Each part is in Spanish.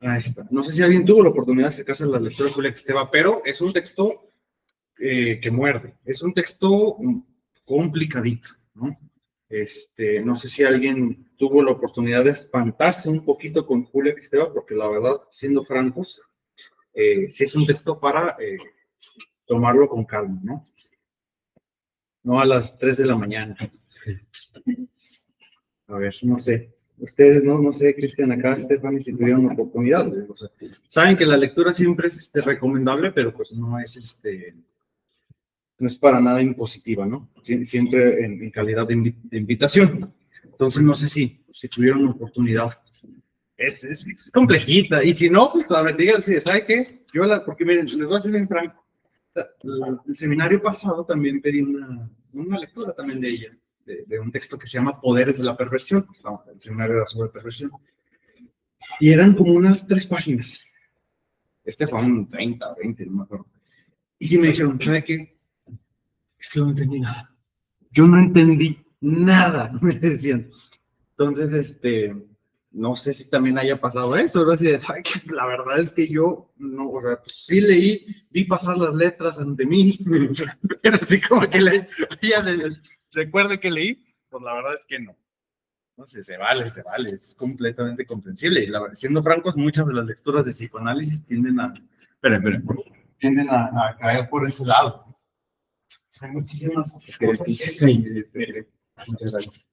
Ahí está. No sé si alguien tuvo la oportunidad de acercarse a la lectura de Julia Kristeva, pero es un texto que muerde. Es un texto complicadito, ¿no? No sé si alguien tuvo la oportunidad de espantarse un poquito con Julia Kristeva, porque la verdad, siendo francos, sí es un texto para tomarlo con calma, ¿no? No a las 3 de la mañana. A ver, no sé. Ustedes, no sé, Cristian, acá, Stephanie, si tuvieron una oportunidad. O sea, saben que la lectura siempre es recomendable, pero pues no es no es para nada impositiva, ¿no? Siempre en calidad de invitación. Entonces, no sé si tuvieron una oportunidad. Es complejita, y si no, pues a ver, díganse, ¿sabe qué? Porque miren, les voy a ser bien franco. El seminario pasado también pedí una lectura también de ella, de un texto que se llama Poderes de la Perversión. El seminario era sobre perversión. Y eran como unas 3 páginas. Fue un 30, 20, no me acuerdo. Y si me dijeron, ¿sabe qué? Es que no entendí nada. Yo no entendí nada, me decían. Entonces, no sé si también haya pasado eso, ¿no? Así de, ¿sabe qué? La verdad es que yo, no, o sea, pues sí leí, vi pasar las letras ante mí, pero así como que leí, recuerde que leí, pues la verdad es que no. Entonces, se vale, es completamente comprensible. Y siendo francos, muchas de las lecturas de psicoanálisis tienden a caer por ese lado. Hay muchísimas cosas. Muchas gracias.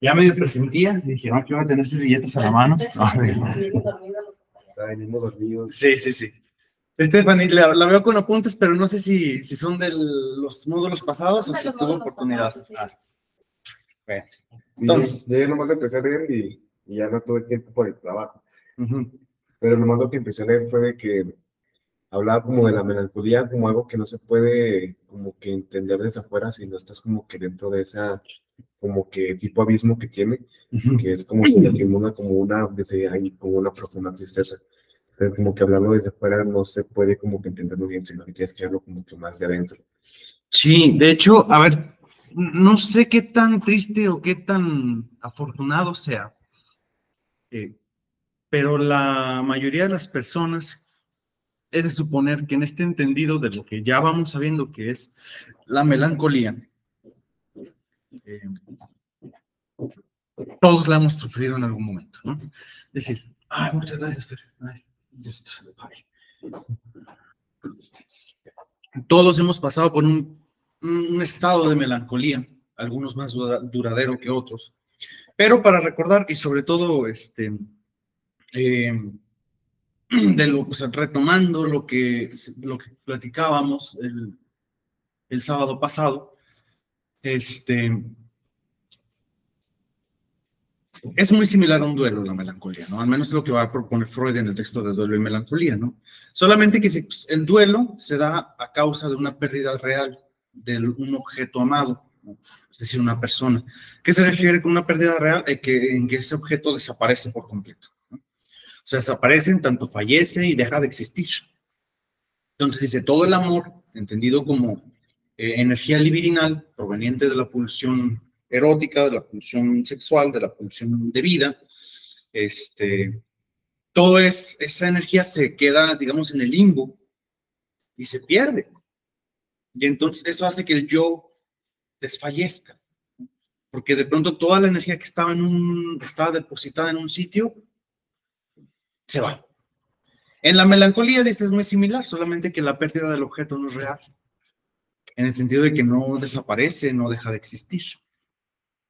Ya me presentía, dije, no, que iba a tener servilletas a la mano. Venimos dormidos. Sí. Stephanie, la veo con apuntes, pero no sé si son de los módulos pasados o si tuvo oportunidad. Bueno. Entonces, yo nomás empecé a leer y ya no tuve tiempo por el trabajo. Pero nomás lo que empecé a leer fue de que hablaba como de la melancolía como algo que no se puede como que entender desde afuera, si no estás como que dentro de esa como que tipo abismo que tiene, que es como si lo que inunda como desde ahí como una profunda tristeza. O sea, como que hablarlo desde afuera no se puede como que entenderlo bien, sino que tienes que verlo como que más de adentro. Sí, de hecho, a ver, no sé qué tan triste o qué tan afortunado sea, pero la mayoría de las personas es de suponer que en este entendido de lo que ya vamos sabiendo que es la melancolía, todos la hemos sufrido en algún momento, ¿no? Es decir, ay, muchas gracias, Fer. Ay, Diosito se le pague. Todos hemos pasado por un estado de melancolía, algunos más duradero que otros, pero para recordar y sobre todo, o sea, retomando lo que platicábamos el sábado pasado, es muy similar a un duelo la melancolía, ¿no? Al menos es lo que va a proponer Freud en el texto de Duelo y Melancolía, ¿no? Solamente que pues, el duelo se da a causa de una pérdida real de un objeto amado, ¿no? Es decir, una persona. ¿Qué se refiere con una pérdida real? En que ese objeto desaparece por completo, ¿no? O sea, desaparece en tanto fallece y deja de existir. Entonces dice, todo el amor, entendido como energía libidinal proveniente de la pulsión erótica, de la pulsión sexual, de la pulsión de vida, esa energía se queda, digamos, en el limbo y se pierde. Y entonces eso hace que el yo desfallezca, porque de pronto toda la energía que estaba depositada en un sitio se va. En la melancolía dice, es muy similar, solamente que la pérdida del objeto no es real, en el sentido de que no desaparece, no deja de existir.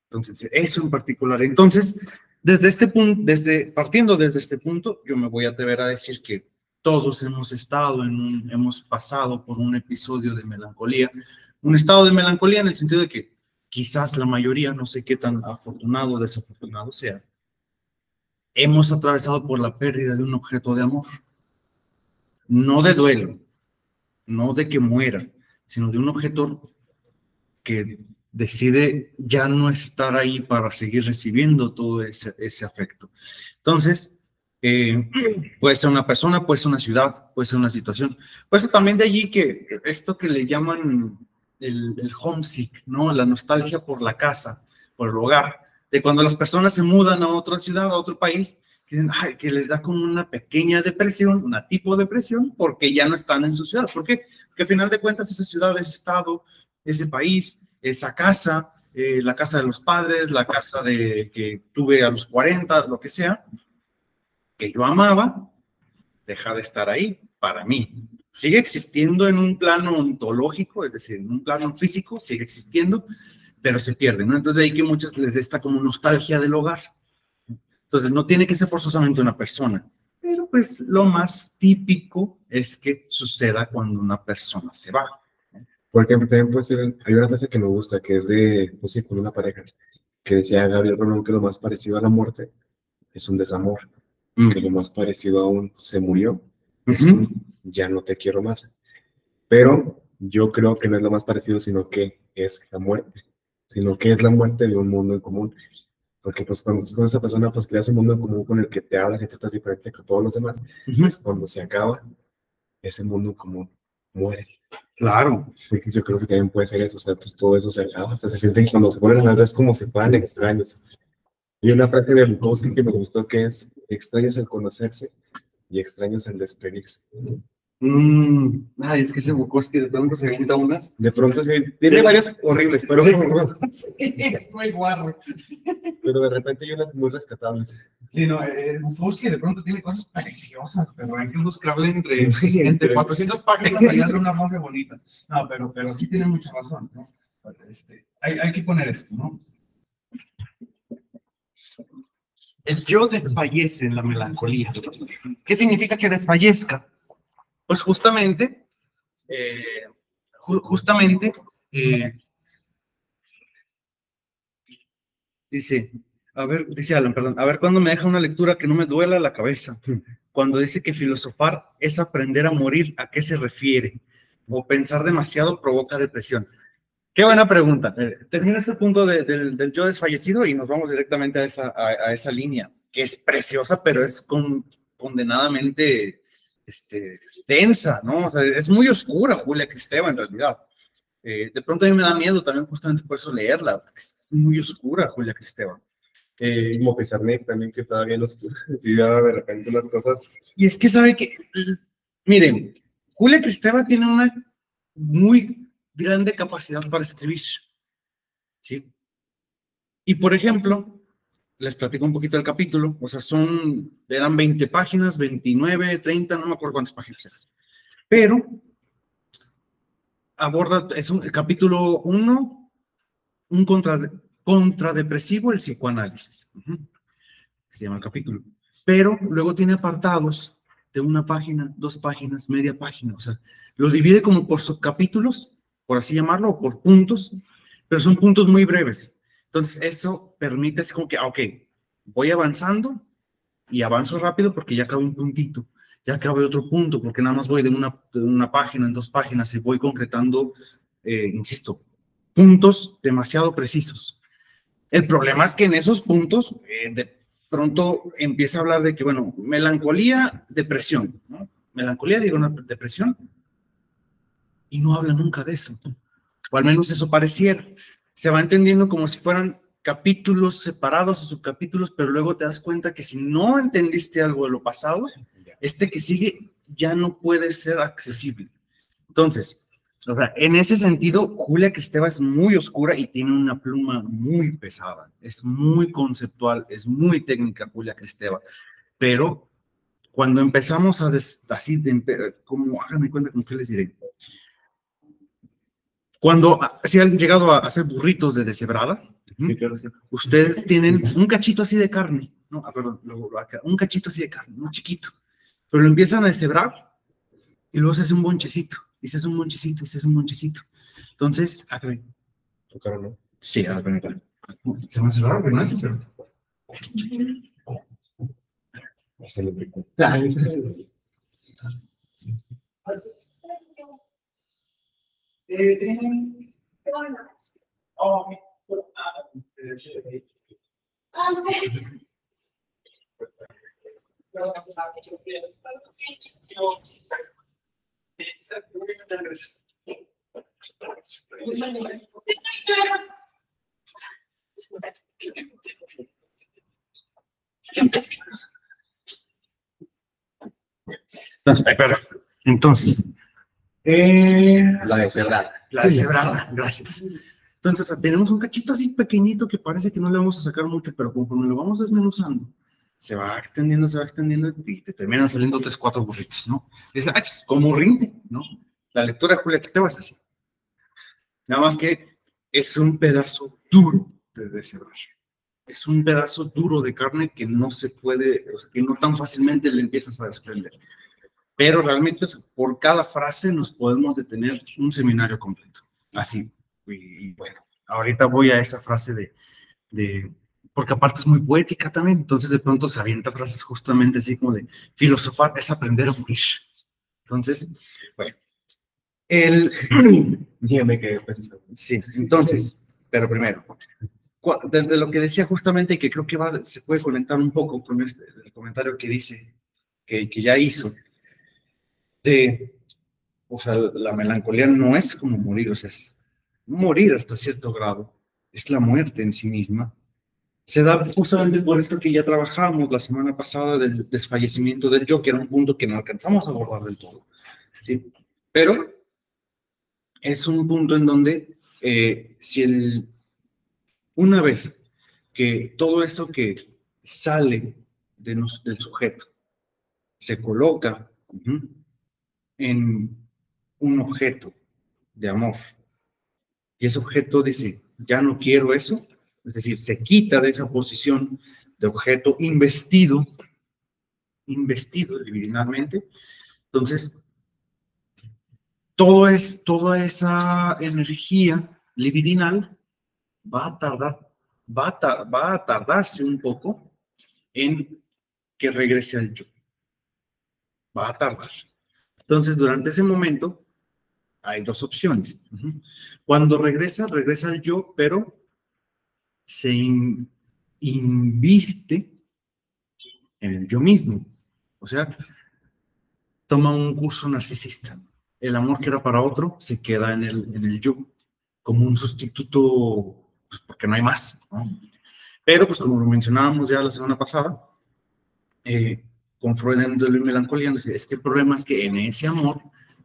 Entonces, eso en particular. Entonces, desde este punto, partiendo desde este punto, yo me voy a atrever a decir que todos hemos pasado por un episodio de melancolía, un estado de melancolía en el sentido de que quizás la mayoría, no sé qué tan afortunado o desafortunado sea, hemos atravesado por la pérdida de un objeto de amor, no de duelo, no de que muera, sino de un objeto que decide ya no estar ahí para seguir recibiendo todo ese afecto. Entonces, puede ser una persona, puede ser una ciudad, puede ser una situación. Por eso también de allí que esto que le llaman el homesick, ¿no? La nostalgia por la casa, por el hogar, de cuando las personas se mudan a otra ciudad, a otro país, ay, que les da como una pequeña depresión, una tipo de depresión, porque ya no están en su ciudad. ¿Por qué? Porque al final de cuentas esa ciudad, ese estado, ese país, esa casa, la casa de los padres, la casa que tuve a los 40, lo que sea, que yo amaba, deja de estar ahí para mí. Sigue existiendo en un plano ontológico, es decir, en un plano físico, sigue existiendo, pero se pierde, ¿no? Entonces de ahí que muchas les da esta como nostalgia del hogar. Entonces no tiene que ser forzosamente una persona, pero pues lo más típico es que suceda cuando una persona se va. Por ejemplo, también puede ser, hay una frase que me gusta, que es de, pues sí, con una pareja, que decía Gabriel Rolón que lo más parecido a la muerte es un desamor, que lo más parecido a un se murió, es un ya no te quiero más. Pero yo creo que no es lo más parecido, sino que es la muerte, sino que es la muerte de un mundo en común. Porque pues cuando estás con esa persona, pues creas un mundo en común con el que te hablas y tratas diferente que todos los demás. Pues cuando se acaba, ese mundo en común muere. Claro. Yo creo que también puede ser eso, o sea, pues todo eso se acaba, hasta se sienten cuando se ponen a hablar, es como se fueran extraños. Y una frase de Bukowski que me gustó que es, extraños el conocerse y extraños el despedirse. Ay, es que ese Bukowski de pronto se avienta unas. De pronto sí, tiene varias horribles, pero, sí, es muy guarro. Pero de repente hay unas muy rescatables. Sí, no, el Bukowski de pronto tiene cosas preciosas, pero hay que buscarle entre 400 páginas para darle una frase bonita. No, pero sí tiene mucha razón, ¿no? Hay que poner esto, ¿no? El yo desfallece en la melancolía. ¿Qué significa que desfallezca? Pues justamente, dice Alan, perdón, a ver cuándo me deja una lectura que no me duela la cabeza. Cuando dice que filosofar es aprender a morir, ¿a qué se refiere? O pensar demasiado provoca depresión. Qué buena pregunta. Termina este punto del yo desfallecido y nos vamos directamente a esa línea, que es preciosa, pero es condenadamente densa, ¿no? O sea, es muy oscura Julia Kristeva en realidad. De pronto a mí me da miedo también justamente por eso leerla, porque es muy oscura Julia Kristeva. Como Pizarnik también, que estaba bien oscura, sí, daba de repente unas cosas. Y es que sabe que, miren, Julia Kristeva tiene una muy grande capacidad para escribir, ¿sí? Y por ejemplo, les platico un poquito del capítulo, o sea, eran 20 páginas, 29, 30, no me acuerdo cuántas páginas eran, pero aborda, el capítulo 1, un contradepresivo, el psicoanálisis, se llama el capítulo, pero luego tiene apartados de una página, 2 páginas, media página, o sea, lo divide como por subcapítulos, por así llamarlo, o por puntos, pero son puntos muy breves. Entonces, eso permite así como que, ok, voy avanzando y avanzo rápido porque ya acabé un puntito, ya acabé otro punto, porque nada más voy de una página en 2 páginas y voy concretando, insisto, puntos demasiado precisos. El problema es que en esos puntos, de pronto empieza a hablar de que, bueno, melancolía, depresión, ¿no? Melancolía, digo, una depresión, y no habla nunca de eso, o al menos eso pareciera. Se va entendiendo como si fueran capítulos separados o subcapítulos, pero luego te das cuenta que si no entendiste algo de lo pasado, que sigue ya no puede ser accesible. Entonces, o sea, en ese sentido, Julia Kristeva es muy oscura y tiene una pluma muy pesada. Es muy conceptual, es muy técnica Julia Kristeva. Pero cuando empezamos como háganme cuenta con qué les diré. Cuando se han llegado a hacer burritos de deshebrada, sí, claro, sí. Ustedes tienen un cachito así de carne, ¿no? Perdón, un cachito así de carne, muy chiquito. Pero lo empiezan a deshebrar y luego se hace un bonchecito, y se hace un bonchecito, y se hace un bonchecito. Entonces, ¿Tocaron, no? sí, a ver. Se me hace raro, ¿verdad? Se le picó. Entonces, La deshebrada. la deshebrada, gracias. Entonces, tenemos un cachito así pequeñito que parece que no le vamos a sacar mucho, pero conforme lo vamos desmenuzando, se va extendiendo y te terminan saliendo 3, 4 burritos, ¿no? Dices, ah, ¿cómo rinde? ¿No? La lectura de Julia Esteba es así. Nada más que es un pedazo duro de deshebrar. Es un pedazo duro de carne que no se puede, o sea, que no tan fácilmente le empiezas a desprender. Pero realmente, o sea, por cada frase nos podemos detener un seminario completo. Así. Y bueno, ahorita voy a esa frase porque aparte es muy poética también, entonces de pronto se avienta frases justamente así como de filosofar es aprender a morir. Entonces, bueno, Ya me quedé pensando. sí, entonces, pero primero, desde lo que decía justamente, que creo que se puede conectar un poco con el comentario que dice, que ya hizo, o sea, la melancolía no es como morir, o sea, es morir hasta cierto grado, es la muerte en sí misma. Se da justamente por esto que ya trabajamos la semana pasada del desfallecimiento del yo, que era un punto que no alcanzamos a abordar del todo, ¿sí? Pero es un punto en donde una vez que todo eso que sale del sujeto se coloca en un objeto de amor, y ese objeto dice, ya no quiero eso, es decir, se quita de esa posición de objeto investido libidinalmente, entonces toda esa energía libidinal va a tardarse un poco en que regrese al yo. Va a tardar. Entonces, durante ese momento, hay 2 opciones. Cuando regresa al yo, pero se inviste en el yo mismo. O sea, toma un curso narcisista. El amor que era para otro se queda en el yo, como un sustituto, pues porque no hay más, ¿no? Pero, pues como lo mencionábamos ya la semana pasada, con Freud en Duelo y Melancolía, es que el problema es que en ese amor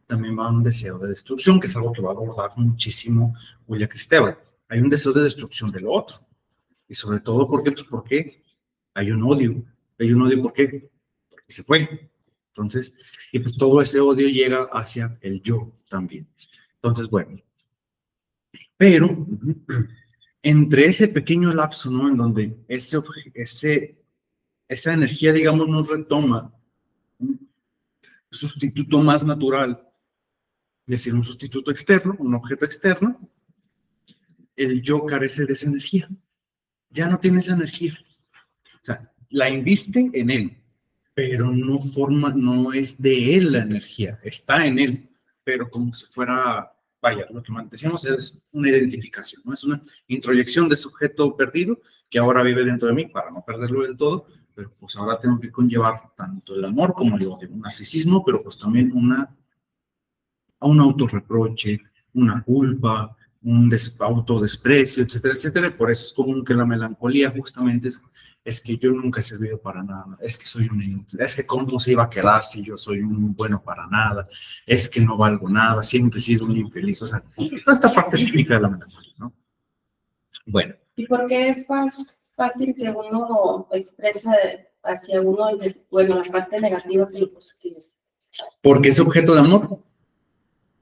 también va un deseo de destrucción, que es algo que va a abordar muchísimo Julia Kristeva. Hay un deseo de destrucción del otro. Y sobre todo, ¿por qué? Pues porque hay un odio. Hay un odio, ¿por qué? Porque se fue. Entonces, y pues todo ese odio llega hacia el yo también. Entonces, bueno. Pero, entre ese pequeño lapso, ¿no? En donde esa energía, digamos, nos retoma un sustituto más natural, es decir, un sustituto externo, un objeto externo, el yo carece de esa energía. Ya no tiene esa energía. O sea, la inviste en él, pero no es de él la energía, está en él, pero como si fuera, vaya, lo que decíamos es una identificación, ¿no? Es una introyección de sujeto perdido que ahora vive dentro de mí para no perderlo del todo, pero pues ahora tengo que conllevar tanto el amor como el odio, un narcisismo, pero pues también un autorreproche, una culpa, un autodesprecio, etcétera, etcétera. Por eso es común que la melancolía justamente es que yo nunca he servido para nada, es que soy un inútil, es que cómo se iba a quedar si yo soy un bueno para nada, es que no valgo nada, siempre he sido un infeliz. O sea, toda esta parte típica de la melancolía, ¿no? Bueno. ¿Y por qué es más fácil que uno expresa hacia uno, bueno, la parte negativa que lo positivo? Porque ese objeto de amor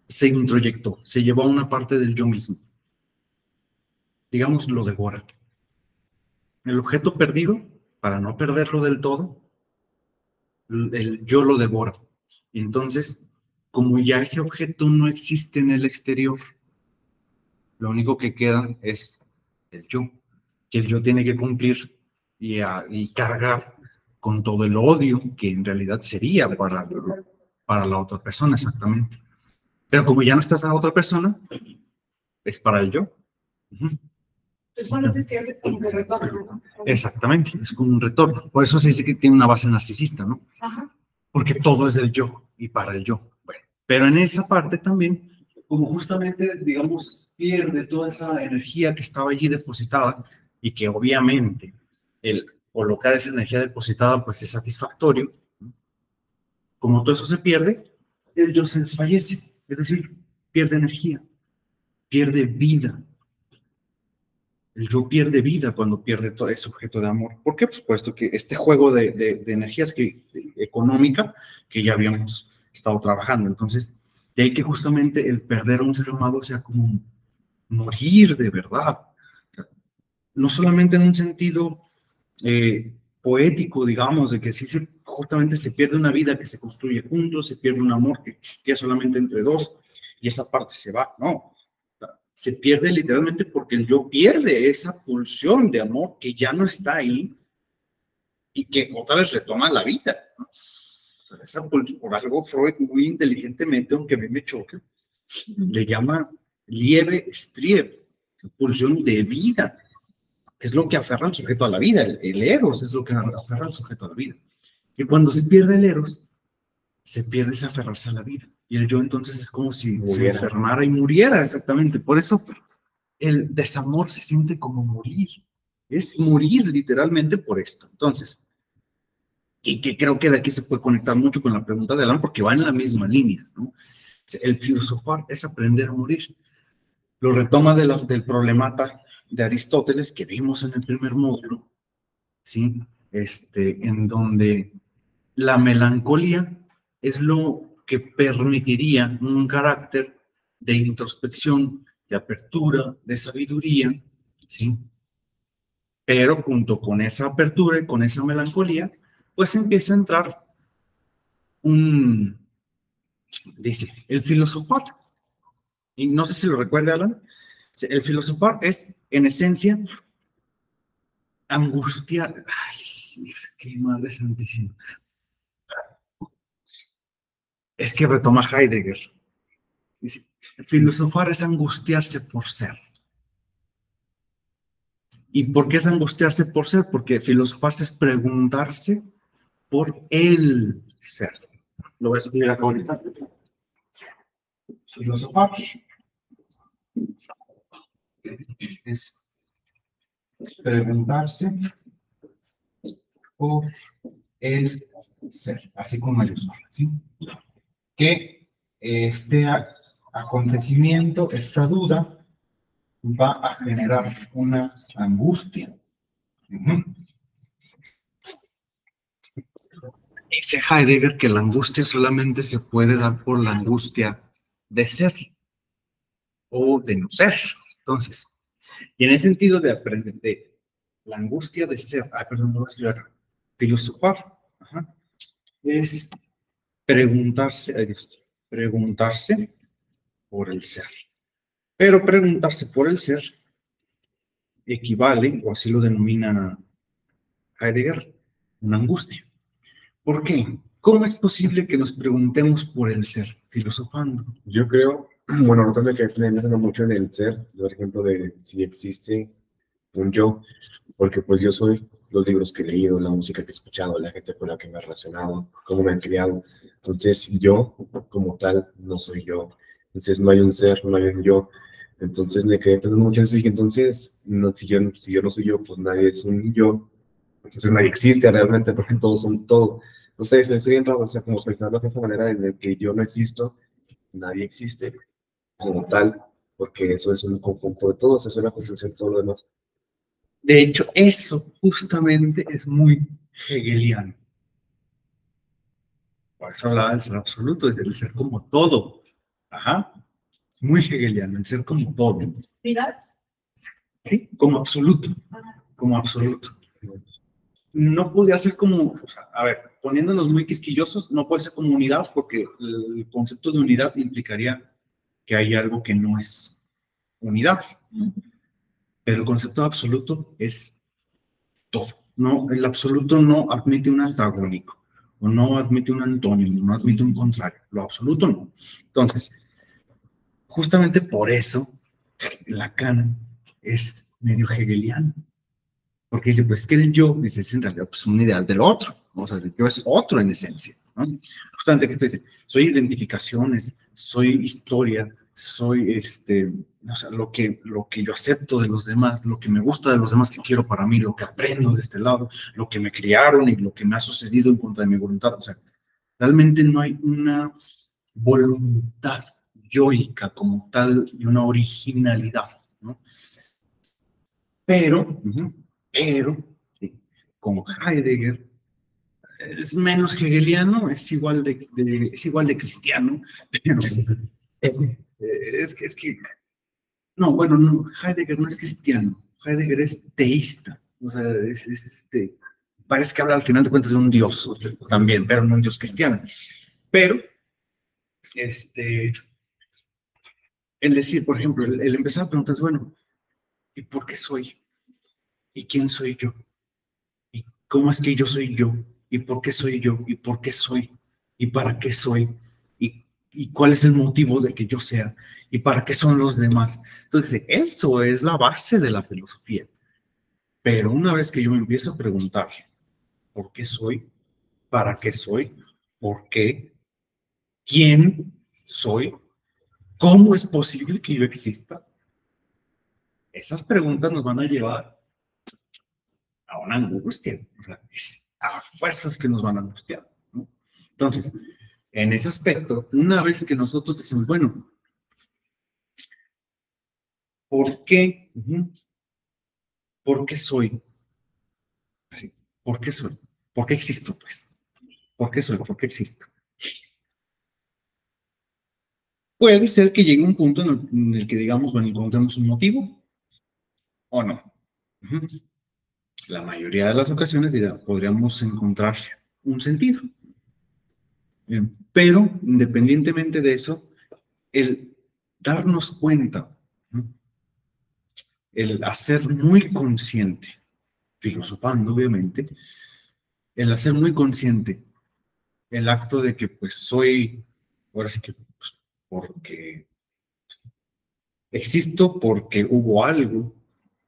se introyectó, se llevó a una parte del yo mismo. Digamos, lo devora. El objeto perdido, para no perderlo del todo, el yo lo devora. Y entonces, como ya ese objeto no existe en el exterior, lo único que queda es el yo, que el yo tiene que cumplir y cargar con todo el odio que en realidad sería para la otra persona, exactamente. Pero como ya no está esa otra persona, es para el yo. Bueno, es que es como un retorno, ¿no? Exactamente, es como un retorno. Por eso se dice que tiene una base narcisista, ¿no? Ajá. Porque todo es del yo y para el yo. Bueno, pero en esa parte también, como justamente, digamos, pierde toda esa energía que estaba allí depositada y que obviamente el colocar esa energía depositada pues es satisfactorio, ¿no? como todo eso se pierde, el yo se desfallece, es decir, pierde energía, pierde vida. El yo pierde vida cuando pierde todo ese objeto de amor. ¿Por qué? Pues puesto que este juego de energías económica que ya habíamos estado trabajando. Entonces, de ahí que justamente el perder a un ser amado sea como morir de verdad. O sea, no solamente en un sentido poético, digamos, de que sí, justamente se pierde una vida que se construye juntos, se pierde un amor que existía solamente entre dos, y esa parte se va, no. Se pierde literalmente porque el yo pierde esa pulsión de amor que ya no está ahí y que otra vez retoma la vida, ¿no? Esa pulsión, por algo Freud muy inteligentemente, aunque a mí me choque, le llama Liebe Strieb, pulsión de vida, que es lo que aferra al sujeto a la vida. El eros es lo que aferra al sujeto a la vida. Y cuando se pierde el eros, se pierde ese aferrarse a la vida. Y el yo entonces es como si se enfermara y muriera, exactamente. Por eso el desamor se siente como morir. Es morir literalmente por esto. Entonces, y que creo que de aquí se puede conectar mucho con la pregunta de Alan porque va en la misma línea, ¿no? El filosofar es aprender a morir. Lo retoma del problemata de Aristóteles que vimos en el primer módulo, ¿sí? En donde la melancolía es lo que permitiría un carácter de introspección, de apertura, de sabiduría, ¿sí? Pero junto con esa apertura y con esa melancolía, pues empieza a entrar dice, el filosofar, y no sé si lo recuerda Alan, el filosofar es, en esencia, angustiar, ay, qué madre santísima. Es que retoma Heidegger. Dice, filosofar es angustiarse por ser. ¿Y por qué es angustiarse por ser? Porque filosofarse es preguntarse por el ser. Lo voy a explicar acá ahorita. Filosofar es preguntarse por el ser, así con mayúsculas, ¿sí? Que este acontecimiento, esta duda, va a generar una angustia. Dice Heidegger que la angustia solamente se puede dar por la angustia de ser o de no ser. Entonces, y en ese sentido de aprender, de la angustia de ser, perdón, no voy a estudiar, filosofar, es preguntarse por el ser. Pero preguntarse por el ser equivale, o así lo denomina Heidegger, una angustia. ¿Por qué? ¿Cómo es posible que nos preguntemos por el ser filosofando? Yo creo, bueno, nosotros me quedé pensando mucho en el ser, por ejemplo, de si existe un yo, porque pues yo soy los libros que he leído, la música que he escuchado, la gente con la que me he relacionado, cómo me han criado. Entonces yo, como tal, no soy yo. Entonces no hay un ser, no hay un yo. Entonces me quedé pensando mucho en eso y entonces, no, si yo no soy yo, pues nadie es un yo. Entonces nadie existe realmente porque todos son todo. No sé, es bien raro, o sea, como pensarlo de esa manera en el que yo no existo, nadie existe como tal, porque eso es un conjunto de todos, es una construcción de todo lo demás. De hecho, eso justamente es muy hegeliano. Por eso hablaba del ser absoluto, es el ser como todo. Ajá. Es muy hegeliano, el ser como todo. ¿Verdad? ¿Sí? Como absoluto. Como absoluto. No podía ser como, o sea, a ver, poniéndonos muy quisquillosos, no puede ser como unidad, porque el concepto de unidad implicaría que hay algo que no es unidad. Pero el concepto de absoluto es todo. No, el absoluto no admite un antagónico, o no admite un antónimo, no admite un contrario. Lo absoluto no. Entonces, justamente por eso, Lacan es medio hegeliano. Porque dice, pues que el yo, dice, es en realidad pues, un ideal del otro. O sea, el yo es otro en esencia, ¿no? Justamente que esto dice, soy identificaciones, soy historia, soy o sea, lo que yo acepto de los demás, lo que me gusta de los demás que quiero para mí, lo que aprendo de este lado, lo que me criaron y lo que me ha sucedido en contra de mi voluntad. O sea, Realmente no hay una voluntad yoica como tal y una originalidad, ¿no? Pero, sí, como Heidegger es menos hegeliano, es igual de cristiano, pero es que, no, bueno, no, Heidegger no es cristiano, Heidegger es teísta, o sea, parece que habla al final de cuentas de un dios también, pero no un dios cristiano. Pero, el decir, por ejemplo, el empezar a preguntar, bueno, ¿y por qué soy? ¿Y quién soy yo? ¿Y cómo es que yo soy yo? ¿Y por qué soy yo? ¿Y por qué soy? ¿Y para qué soy? ¿Y cuál es el motivo de que yo sea? ¿Y para qué son los demás? Entonces, eso es la base de la filosofía. Pero una vez que yo me empiezo a preguntar, ¿por qué soy? ¿Para qué soy? ¿Por qué? ¿Quién soy? ¿Cómo es posible que yo exista? Esas preguntas nos van a llevar a una angustia, o sea, es a fuerzas que nos van a angustiar, ¿no? Entonces, en ese aspecto, una vez que nosotros decimos, bueno, ¿por qué? ¿Por qué soy? Así, ¿por qué soy? ¿Por qué existo, pues? ¿Por qué soy? ¿Por qué existo? Puede ser que llegue un punto en el que digamos, bueno, encontremos un motivo o no. La mayoría de las ocasiones podríamos encontrar un sentido. Bien, pero independientemente de eso, el darnos cuenta, ¿no? El hacer muy consciente, filosofando obviamente, el hacer muy consciente el acto de que pues soy, ahora sí que pues, porque existo, porque hubo algo,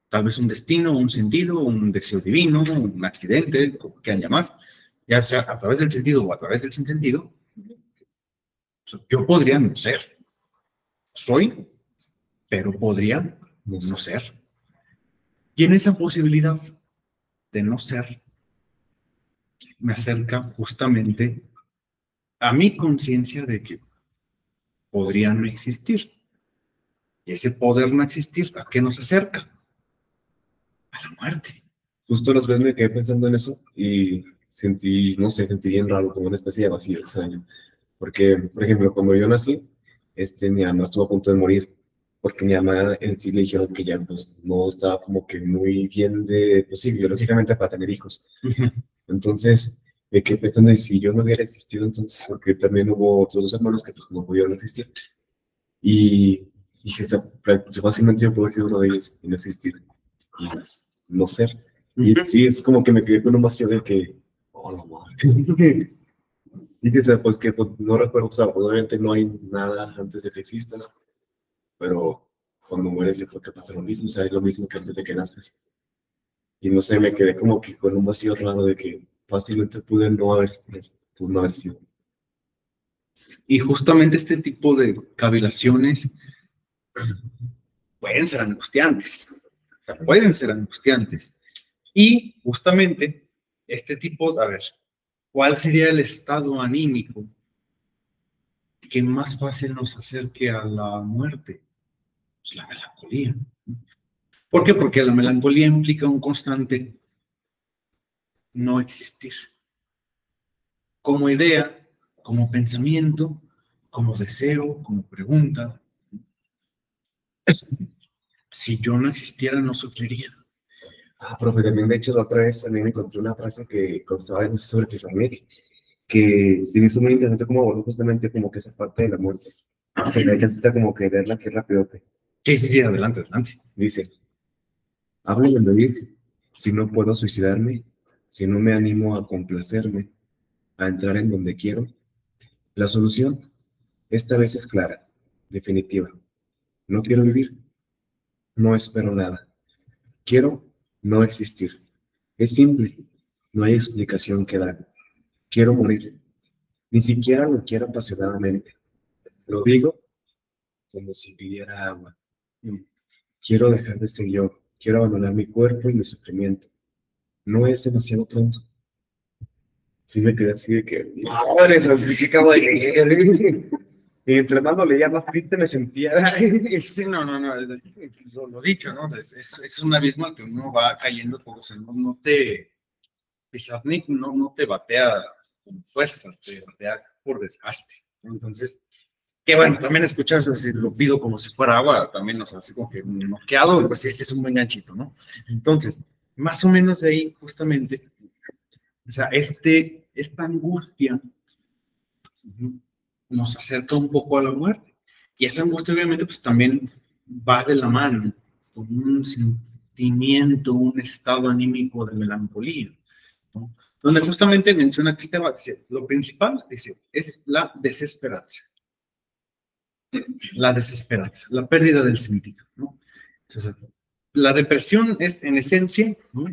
tal vez un destino, un sentido, un deseo divino, un accidente, como quieran llamar, ya sea a través del sentido o a través del sin sentido, yo podría no ser, soy, pero podría no ser. Y en esa posibilidad de no ser, me acerca justamente a mi conciencia de que podría no existir. Y ese poder no existir, ¿a qué nos acerca? A la muerte. Justo los veces me quedé pensando en eso y sentí, no sé, sentí bien raro, como una especie de vacío extraño. Porque, por ejemplo, cuando yo nací, mi mamá estuvo a punto de morir, porque mi mamá en sí le dijeron que ya pues, no estaba como que muy bien de, pues sí, biológicamente para tener hijos. Entonces, me quedé pensando, y si yo no hubiera existido, entonces, porque también hubo otros dos hermanos que pues no pudieron existir. Y dije, o sea, fácilmente yo puedo ser uno de ellos y no existir, y no ser. Y sí, es como que me quedé con un vacío de que, oh, no, madre. Y que, pues, que pues, no recuerdo, o sea, obviamente no hay nada antes de que existas, pero cuando mueres yo creo que pasa lo mismo, o sea, es lo mismo que antes de que nazcas. Y no sé, me quedé como que con un vacío raro de que fácilmente pude no haber sido. Y justamente este tipo de cavilaciones pueden ser angustiantes. O sea, pueden ser angustiantes. Y justamente este tipo, a ver, ¿cuál sería el estado anímico que más fácil nos acerque a la muerte? Pues la melancolía. ¿Por qué? Porque la melancolía implica un constante no existir. Como idea, como pensamiento, como deseo, como pregunta. Si yo no existiera, no sufriría. Ah, profe, también de hecho la otra vez también encontré una frase que constaba en sobre Pizarnik, que se me hizo muy interesante como bueno, justamente como que esa parte de la muerte. Se me necesita como que verla que rapidote. Sí, sí, sí, adelante, adelante. Dice, hablo de morir, si no puedo suicidarme, si no me animo a complacerme, a entrar en donde quiero. La solución esta vez es clara, definitiva. No quiero vivir, no espero nada. Quiero no existir. Es simple, no hay explicación que dar. Quiero morir. Ni siquiera lo quiero apasionadamente. Lo digo como si pidiera agua. Quiero dejar de ser yo. Quiero abandonar mi cuerpo y mi sufrimiento. No es demasiado pronto. sí me quedé así de que, madre, ¿sabes qué acabo de leer? Y entre más lo leía, más triste me sentía. Sí, no, lo dicho, ¿no? O sea, es un abismo al que uno va cayendo, porque, o sea, no te, Pizarnik no te batea con fuerza, te batea por desgaste, ¿no? Entonces, que bueno, también escuchas, así, lo pido como si fuera agua, también, o sea, así como que noqueado, pues ese es un buen ganchito, ¿no? Entonces, más o menos de ahí, justamente, o sea, esta angustia nos acerca un poco a la muerte. Y esa angustia, obviamente, pues también va de la mano con un sentimiento, un estado anímico de melancolía, ¿no? Donde justamente menciona que dice, lo principal, dice, es la desesperanza. La desesperanza, la pérdida del sentido, ¿no? Entonces, la depresión es, en esencia, ¿no?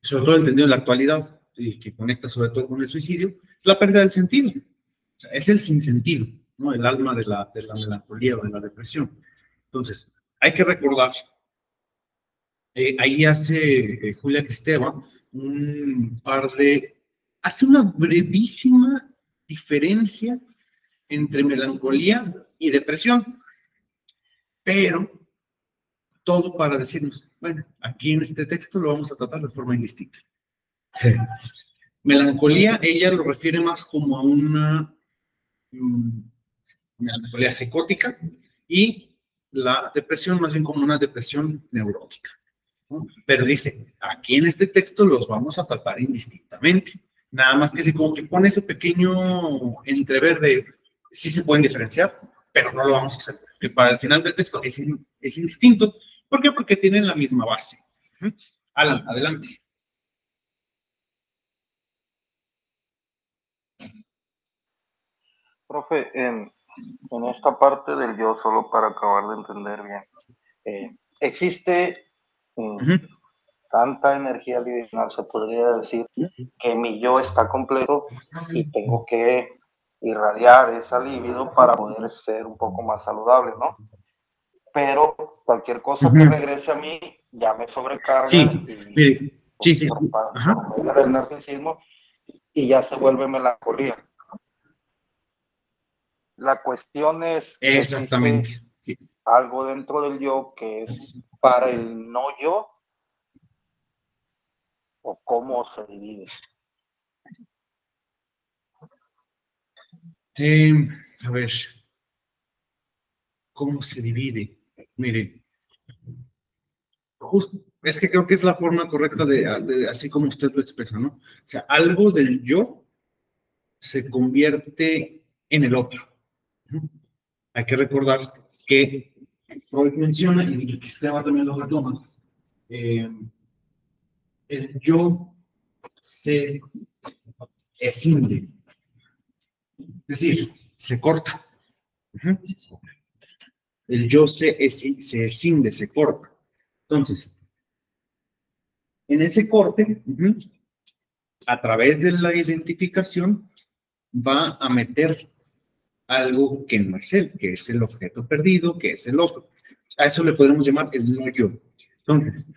Sobre todo entendido en la actualidad, y que conecta sobre todo con el suicidio, la pérdida del sentido. O sea, es el sinsentido, ¿no? El alma de la melancolía o de la depresión. Entonces, hay que recordar, ahí hace Julia Kristeva hace una brevísima diferencia entre melancolía y depresión, pero todo para decirnos, bueno, aquí en este texto lo vamos a tratar de forma indistinta. Melancolía, ella lo refiere más como a una melancolía psicótica, y la depresión más bien como una depresión neurótica, ¿no? Pero dice, aquí en este texto los vamos a tratar indistintamente. Nada más que si como que pone ese pequeño entrever de sí se pueden diferenciar, pero no lo vamos a hacer, porque para el final del texto es indistinto. ¿Por qué? Porque tienen la misma base. Alan, adelante. Profe, en esta parte del yo, solo para acabar de entender bien, existe tanta energía divinal, se podría decir, que mi yo está completo y tengo que irradiar esa libido para poder ser un poco más saludable, ¿no? Pero cualquier cosa que regrese a mí ya me sobrecarga sí, y sí, sí. por medio del narcisismo y ya se vuelve melancolía. La cuestión es exactamente algo dentro del yo que es para el no yo, o cómo se divide. A ver, ¿cómo se divide? Mire, justo, es que creo que es la forma correcta de así como usted lo expresa, ¿no? O sea, algo del yo se convierte en el otro. Hay que recordar que Freud menciona, y que Esteban también lo retoma, el yo se escinde, es decir, se corta. El yo se escinde, se corta. Entonces, en ese corte, a través de la identificación, va a meter algo que no es él, que es el objeto perdido, que es el otro. A eso le podemos llamar el no yo. Entonces,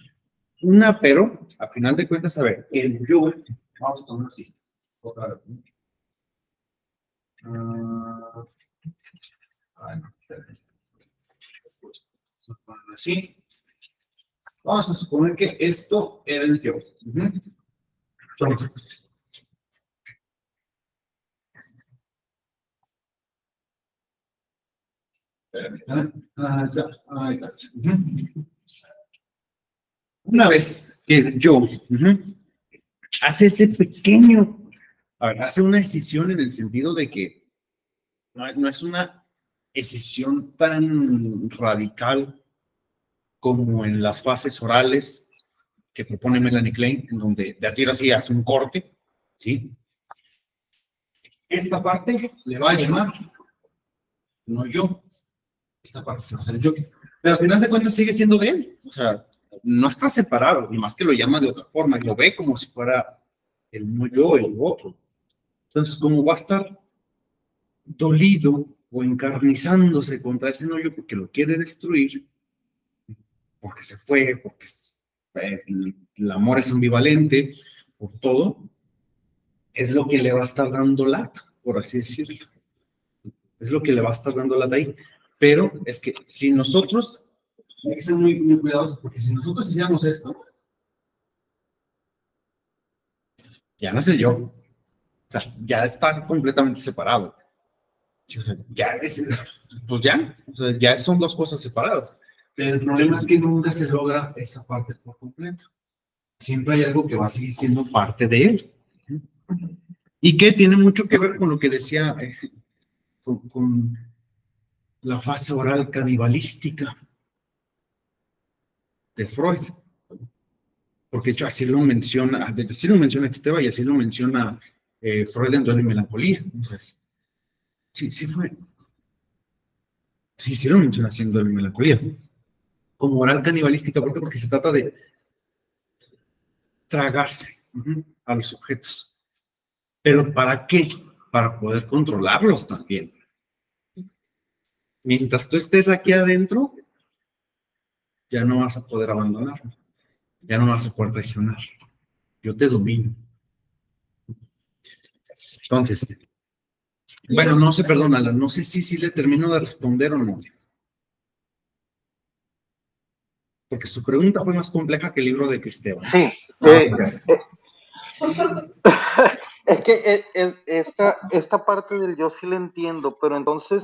pero, a final de cuentas, a ver, el yo, vamos a tomar así. Otra vez. Así. Vamos a suponer que esto era el yo. Entonces, una vez que el yo hace ese pequeño, a ver, hace una decisión en el sentido de que no es una decisión tan radical como en las fases orales que propone Melanie Klein, en donde de a tiro así hace un corte, ¿sí? Esta parte le va a llamar no yo, esta parte se va a hacer yo, pero al final de cuentas sigue siendo de él, o sea, no está separado, ni más que lo llama de otra forma, y lo ve como si fuera el no yo, el otro. Entonces, como va a estar dolido o encarnizándose contra ese no yo porque lo quiere destruir, porque se fue, porque el amor es ambivalente, por todo, es lo que le va a estar dando lata, por así decirlo. Es lo que le va a estar dando lata ahí. Pero es que si nosotros, hay que ser muy, muy cuidadosos, porque si nosotros hiciéramos esto, ya no sé yo. O sea, ya está completamente separado. O sea, ya es, pues ya, o sea, ya son dos cosas separadas. El problema es que nunca se logra esa parte por completo. Siempre hay algo que va a seguir siendo parte de él. Y que tiene mucho que ver con lo que decía, con la fase oral canibalística de Freud. Porque de hecho así lo menciona Esteba y así lo menciona Freud en Duelo y Melancolía. Entonces, sí fue. Sí lo menciona así en Duelo y Melancolía. Como oral canibalística, ¿por qué? Porque se trata de tragarse a los objetos. ¿Pero para qué? Para poder controlarlos también. Mientras tú estés aquí adentro, ya no vas a poder abandonarme. Ya no vas a poder traicionar. Yo te domino. Entonces, bueno, no sé, perdónala, no sé si le termino de responder o no. Porque su pregunta fue más compleja que el libro de Esteban. Sí. Es que esta parte del yo sí la entiendo, pero entonces,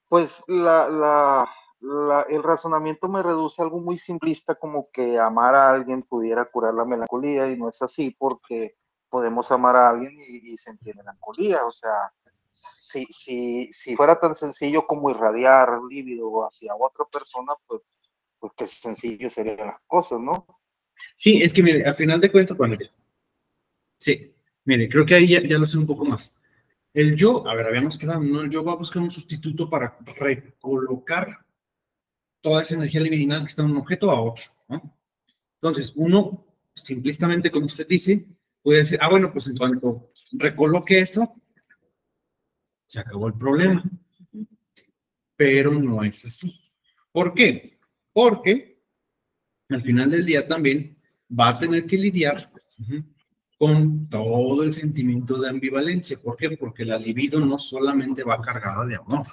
pues el razonamiento me reduce a algo muy simplista, como que amar a alguien pudiera curar la melancolía, y no es así, porque podemos amar a alguien y sentir melancolía. O sea, si fuera tan sencillo como irradiar líbido hacia otra persona, pues qué sencillo serían las cosas, ¿no? Sí, es que mire, al final de cuentas, bueno, sí, mire, creo que ahí ya lo sé un poco más. El yo, a ver, habíamos quedado, ¿no? El yo va a buscar un sustituto para recolocar toda esa energía libidinal que está en un objeto a otro, ¿no? Entonces, uno, simplistamente, como usted dice, puede decir, bueno, pues en cuanto recoloque eso, se acabó el problema. Pero no es así. ¿Por qué? Porque al final del día también va a tener que lidiar con todo el sentimiento de ambivalencia. ¿Por qué? Porque la libido no solamente va cargada de amor,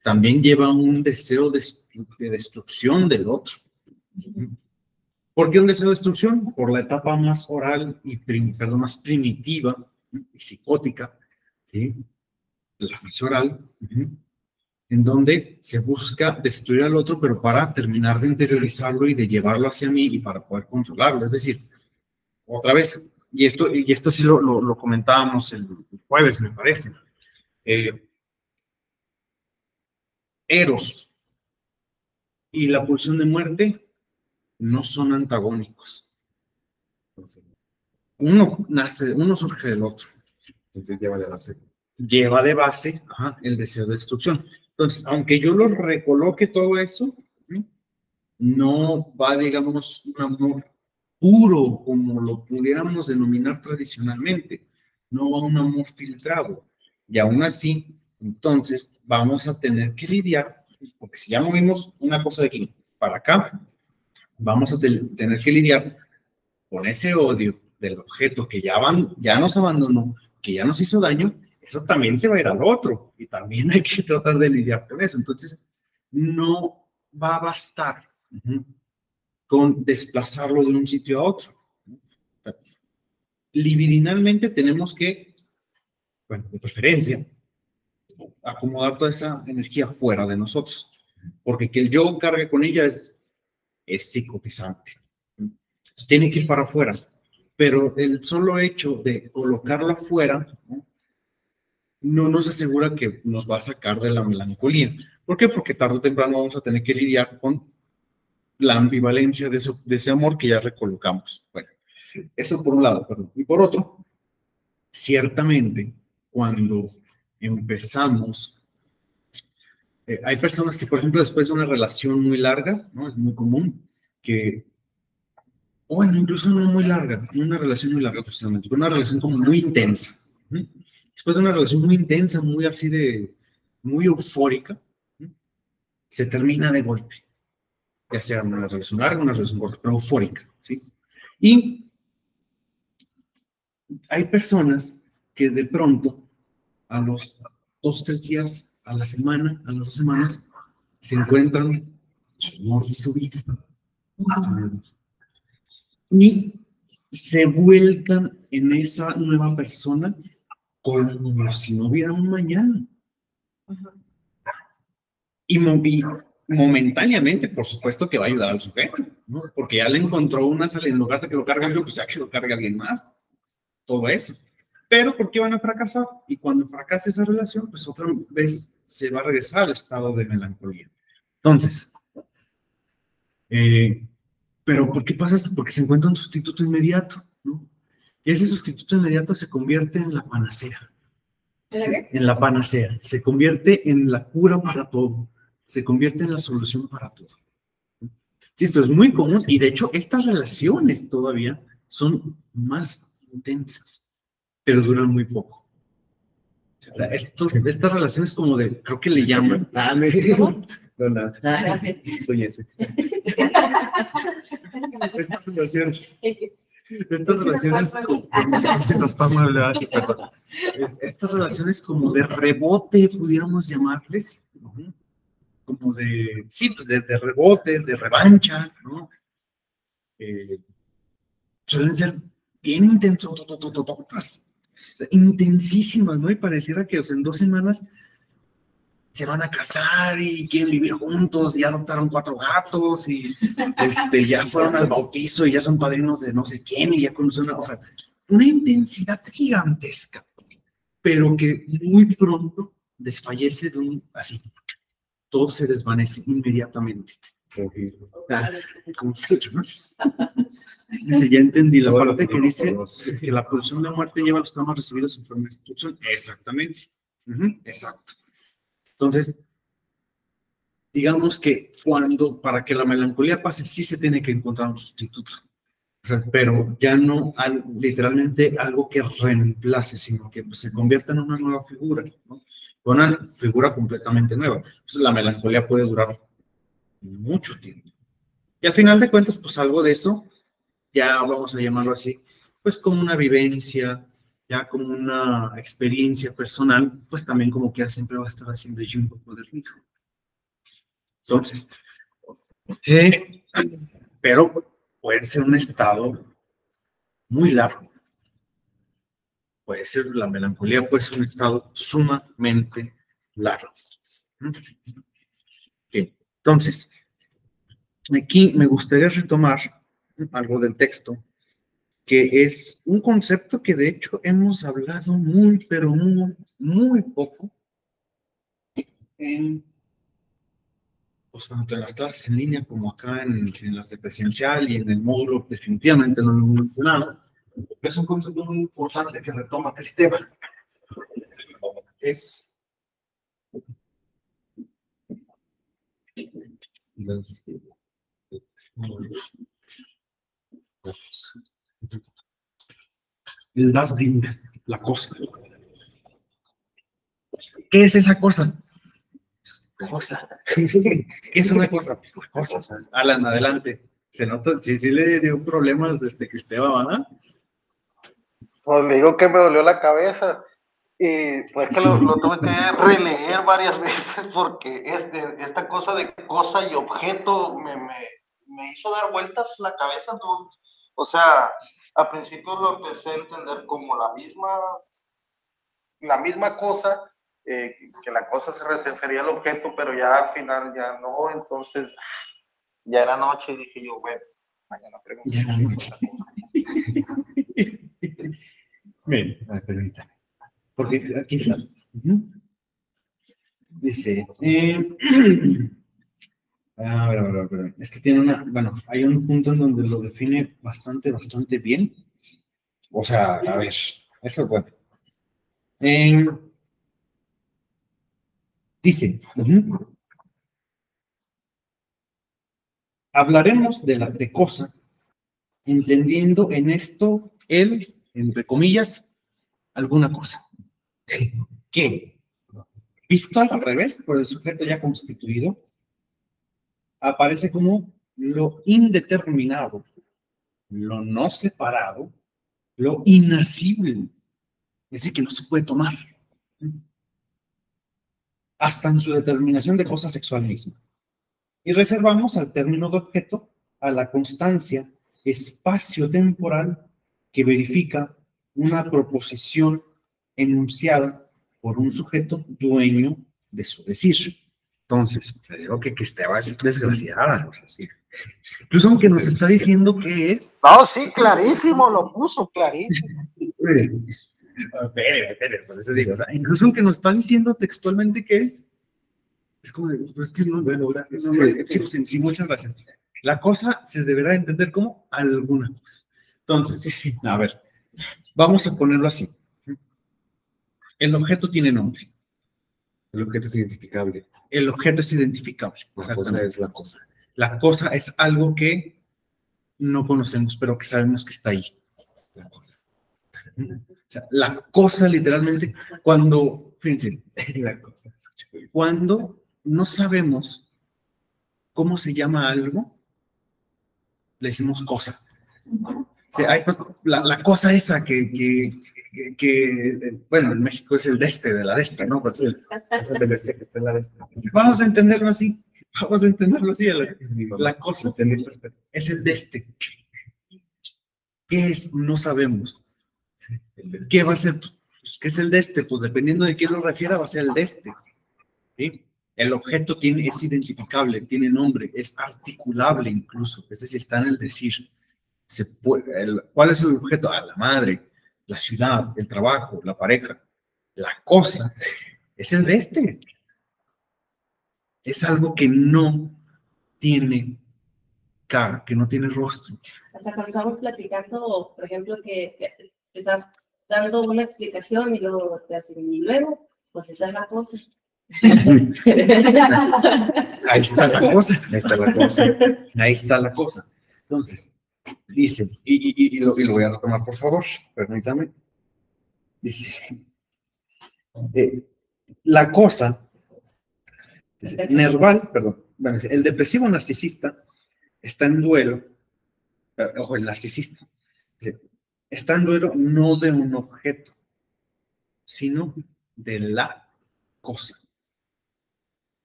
también lleva un deseo de destrucción del otro. ¿Por qué un deseo de destrucción? Por la etapa más oral y más primitiva y psicótica, ¿sí? La fase oral, en donde se busca destruir al otro, pero para terminar de interiorizarlo y de llevarlo hacia mí y para poder controlarlo. Es decir, otra vez, y esto sí lo comentábamos el jueves, me parece. Eros y la pulsión de muerte no son antagónicos. Uno surge del otro. Entonces lleva de base. Lleva de base el deseo de destrucción. Entonces, aunque yo lo recoloque todo eso, no va, digamos, un amor puro, como lo pudiéramos denominar tradicionalmente. No va un amor filtrado. Y aún así, entonces, vamos a tener que lidiar, porque si ya movimos una cosa de aquí para acá, vamos a tener que lidiar con ese odio del objeto que ya nos abandonó, que ya nos hizo daño. Eso también se va a ir al otro y también hay que tratar de lidiar con eso. Entonces, no va a bastar con desplazarlo de un sitio a otro. Libidinalmente tenemos que, bueno, de preferencia, acomodar toda esa energía fuera de nosotros, porque que el yo cargue con ella es psicotizante. Tiene que ir para afuera, pero el solo hecho de colocarlo afuera no nos asegura que nos va a sacar de la melancolía. ¿Por qué? Porque tarde o temprano vamos a tener que lidiar con la ambivalencia de ese amor que ya recolocamos. Bueno, eso por un lado, perdón. Y por otro, ciertamente, cuando empezamos, hay personas que, por ejemplo, después de una relación muy larga, ¿no? Es muy común que, bueno, incluso no muy larga, no una relación muy larga, precisamente, pero una relación como muy intensa. Después de una relación muy intensa, muy así muy eufórica, se termina de golpe. Ya sea una relación larga, una relación corta, pero eufórica, ¿sí? Y hay personas que de pronto, a los 2, 3 días, a la semana, a las 2 semanas, se encuentran el amor de su vida. Y se vuelcan en esa nueva persona como si no hubiera un mañana. Y momentáneamente, por supuesto que va a ayudar al sujeto, ¿no? Porque ya le encontró una salida, en lugar de que lo cargue yo, pues ya que lo cargue alguien más. Todo eso. Pero ¿por qué van a fracasar? Y cuando fracase esa relación, pues otra vez se va a regresar al estado de melancolía. Entonces, pero ¿por qué pasa esto? Porque se encuentra un sustituto inmediato, ¿no? Y ese sustituto inmediato se convierte en la panacea. En la panacea. Se convierte en la cura para todo. Se convierte en la solución para todo. Sí, esto es muy común y de hecho estas relaciones todavía son más intensas, pero duran muy poco. O sea, estas relaciones como de, creo que le llaman. No, nada. Soy ese. Estas relaciones. Estas relaciones como de rebote, pudiéramos llamarles, ¿no? Como de, sí, pues de rebote, de revancha, ¿no? Suelen ser bien intensísimas, ¿no? Y pareciera que, o sea, en 2 semanas se van a casar y quieren vivir juntos, y ya adoptaron 4 gatos, y ya fueron al bautizo y ya son padrinos de no sé quién, y ya conocen o sea, una intensidad gigantesca, pero que muy pronto desfallece así. Todo se desvanece inmediatamente. Dice, ya entendí la parte que dice que la pulsión de muerte lleva los traumas recibidos en forma de instrucción. Exactamente. Exacto. Entonces, digamos que para que la melancolía pase, sí se tiene que encontrar un sustituto. O sea, pero ya no literalmente algo que reemplace, sino que pues, se convierta en una nueva figura, ¿no? Una figura completamente nueva. Entonces, la melancolía puede durar mucho tiempo. Y al final de cuentas, pues algo de eso, ya vamos a llamarlo así, pues como una vivencia, ya como una experiencia personal, pues también como que siempre va a estar haciendo allí un poco de ruido. Entonces, pero puede ser un estado muy largo. Puede ser, la melancolía puede ser un estado sumamente largo. Bien, entonces, aquí me gustaría retomar algo del texto, que es un concepto que de hecho hemos hablado muy, pero muy, muy poco pues, tanto en las clases en línea como acá en las de presencial y en el módulo, definitivamente no lo hemos mencionado. Es un concepto muy importante que retoma Cristeva. Es el das Ding, la cosa. ¿Qué es esa cosa? Cosa. ¿Qué es una cosa? Pues la cosa. Alan, adelante. Se nota, sí le dio problemas Cristeva, ¿verdad? Pues le digo que me dolió la cabeza y pues que lo tuve que releer varias veces porque esta cosa de cosa y objeto me hizo dar vueltas la cabeza. ¿No? O sea, al principio lo empecé a entender como la misma cosa, que la cosa se refería al objeto, pero ya al final ya no, entonces ya era noche y dije yo, bueno, mañana pregunto. Bien, permítame. Porque aquí está. Dice, a ver. Es que tiene hay un punto en donde lo define bastante bien. O sea, a ver, eso es bueno. Dice, hablaremos de cosa, entendiendo en esto entre comillas, alguna cosa. ¿Qué? Visto al revés, por el sujeto ya constituido, aparece como lo indeterminado, lo no separado lo inacible, es decir, que no se puede tomar, hasta en su determinación de cosa sexual misma. Y reservamos al término de objeto a la constancia espacio-temporal que verifica una proposición enunciada por un sujeto dueño de su decir. Entonces, le digo que Esteba es desgraciada, o sea, sí. Incluso aunque nos está diciendo que es... No, sí, clarísimo, lo puso clarísimo. Espere, por eso digo, o sea, incluso aunque nos está diciendo textualmente que es como de, pues que no, bueno, gracias. Sí, muchas gracias. La cosa se deberá entender como alguna cosa. Entonces, a ver, vamos a ponerlo así. El objeto tiene nombre. El objeto es identificable. El objeto es identificable. La cosa es la cosa. La cosa es algo que no conocemos, pero que sabemos que está ahí. La cosa. O sea, la cosa literalmente, cuando, fíjense, La cosa. cuando no sabemos cómo se llama algo, le decimos cosa. O sea, hay, pues, la cosa esa que, bueno, en México es el deste, de la deste, ¿no? Pues, vamos a entenderlo así. Vamos a entenderlo así. La cosa es el deste. ¿Qué es? No sabemos. ¿Qué va a ser? Pues, ¿qué es el deste? Pues dependiendo de quién lo refiera, va a ser el deste. ¿Sí? El objeto es identificable, tiene nombre, es articulable incluso, es decir, está en el decir. ¿Cuál es el objeto? La madre, la ciudad, el trabajo, la pareja. La cosa es el de este. Es algo que no tiene cara, que no tiene rostro. O sea, cuando estamos platicando, por ejemplo, que estás dando una explicación y luego te hacen, y luego, pues esa es la cosa. Ahí está la cosa. Ahí está la cosa. Ahí está la cosa. Entonces, dice, y lo voy a retomar, por favor, permítame. Dice, la cosa, dice, Nerval, perdón, bueno, el depresivo narcisista está en duelo, ojo, el narcisista, dice, está en duelo no de un objeto, sino de la cosa.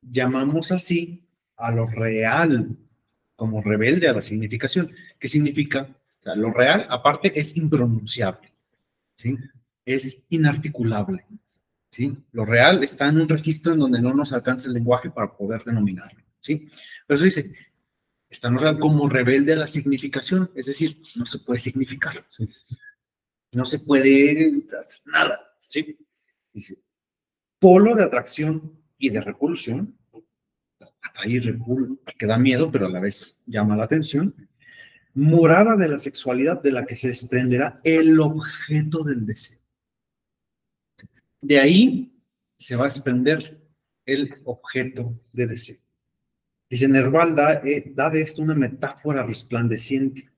Llamamos así a lo real como rebelde a la significación. ¿Qué significa? O sea, lo real, aparte, es impronunciable, ¿sí? Es inarticulable, ¿sí? Lo real está en un registro en donde no nos alcanza el lenguaje para poder denominarlo, ¿sí? Pero eso dice, está en lo real como rebelde a la significación, es decir, no se puede significar, ¿sí? No se puede hacer nada, ¿sí? Dice, polo de atracción y de repulsión, atrae y repulsa, que da miedo, pero a la vez llama la atención, morada de la sexualidad de la que se desprenderá el objeto del deseo. De ahí se va a desprender el objeto de deseo. Dice, Nerval da de esto una metáfora resplandeciente,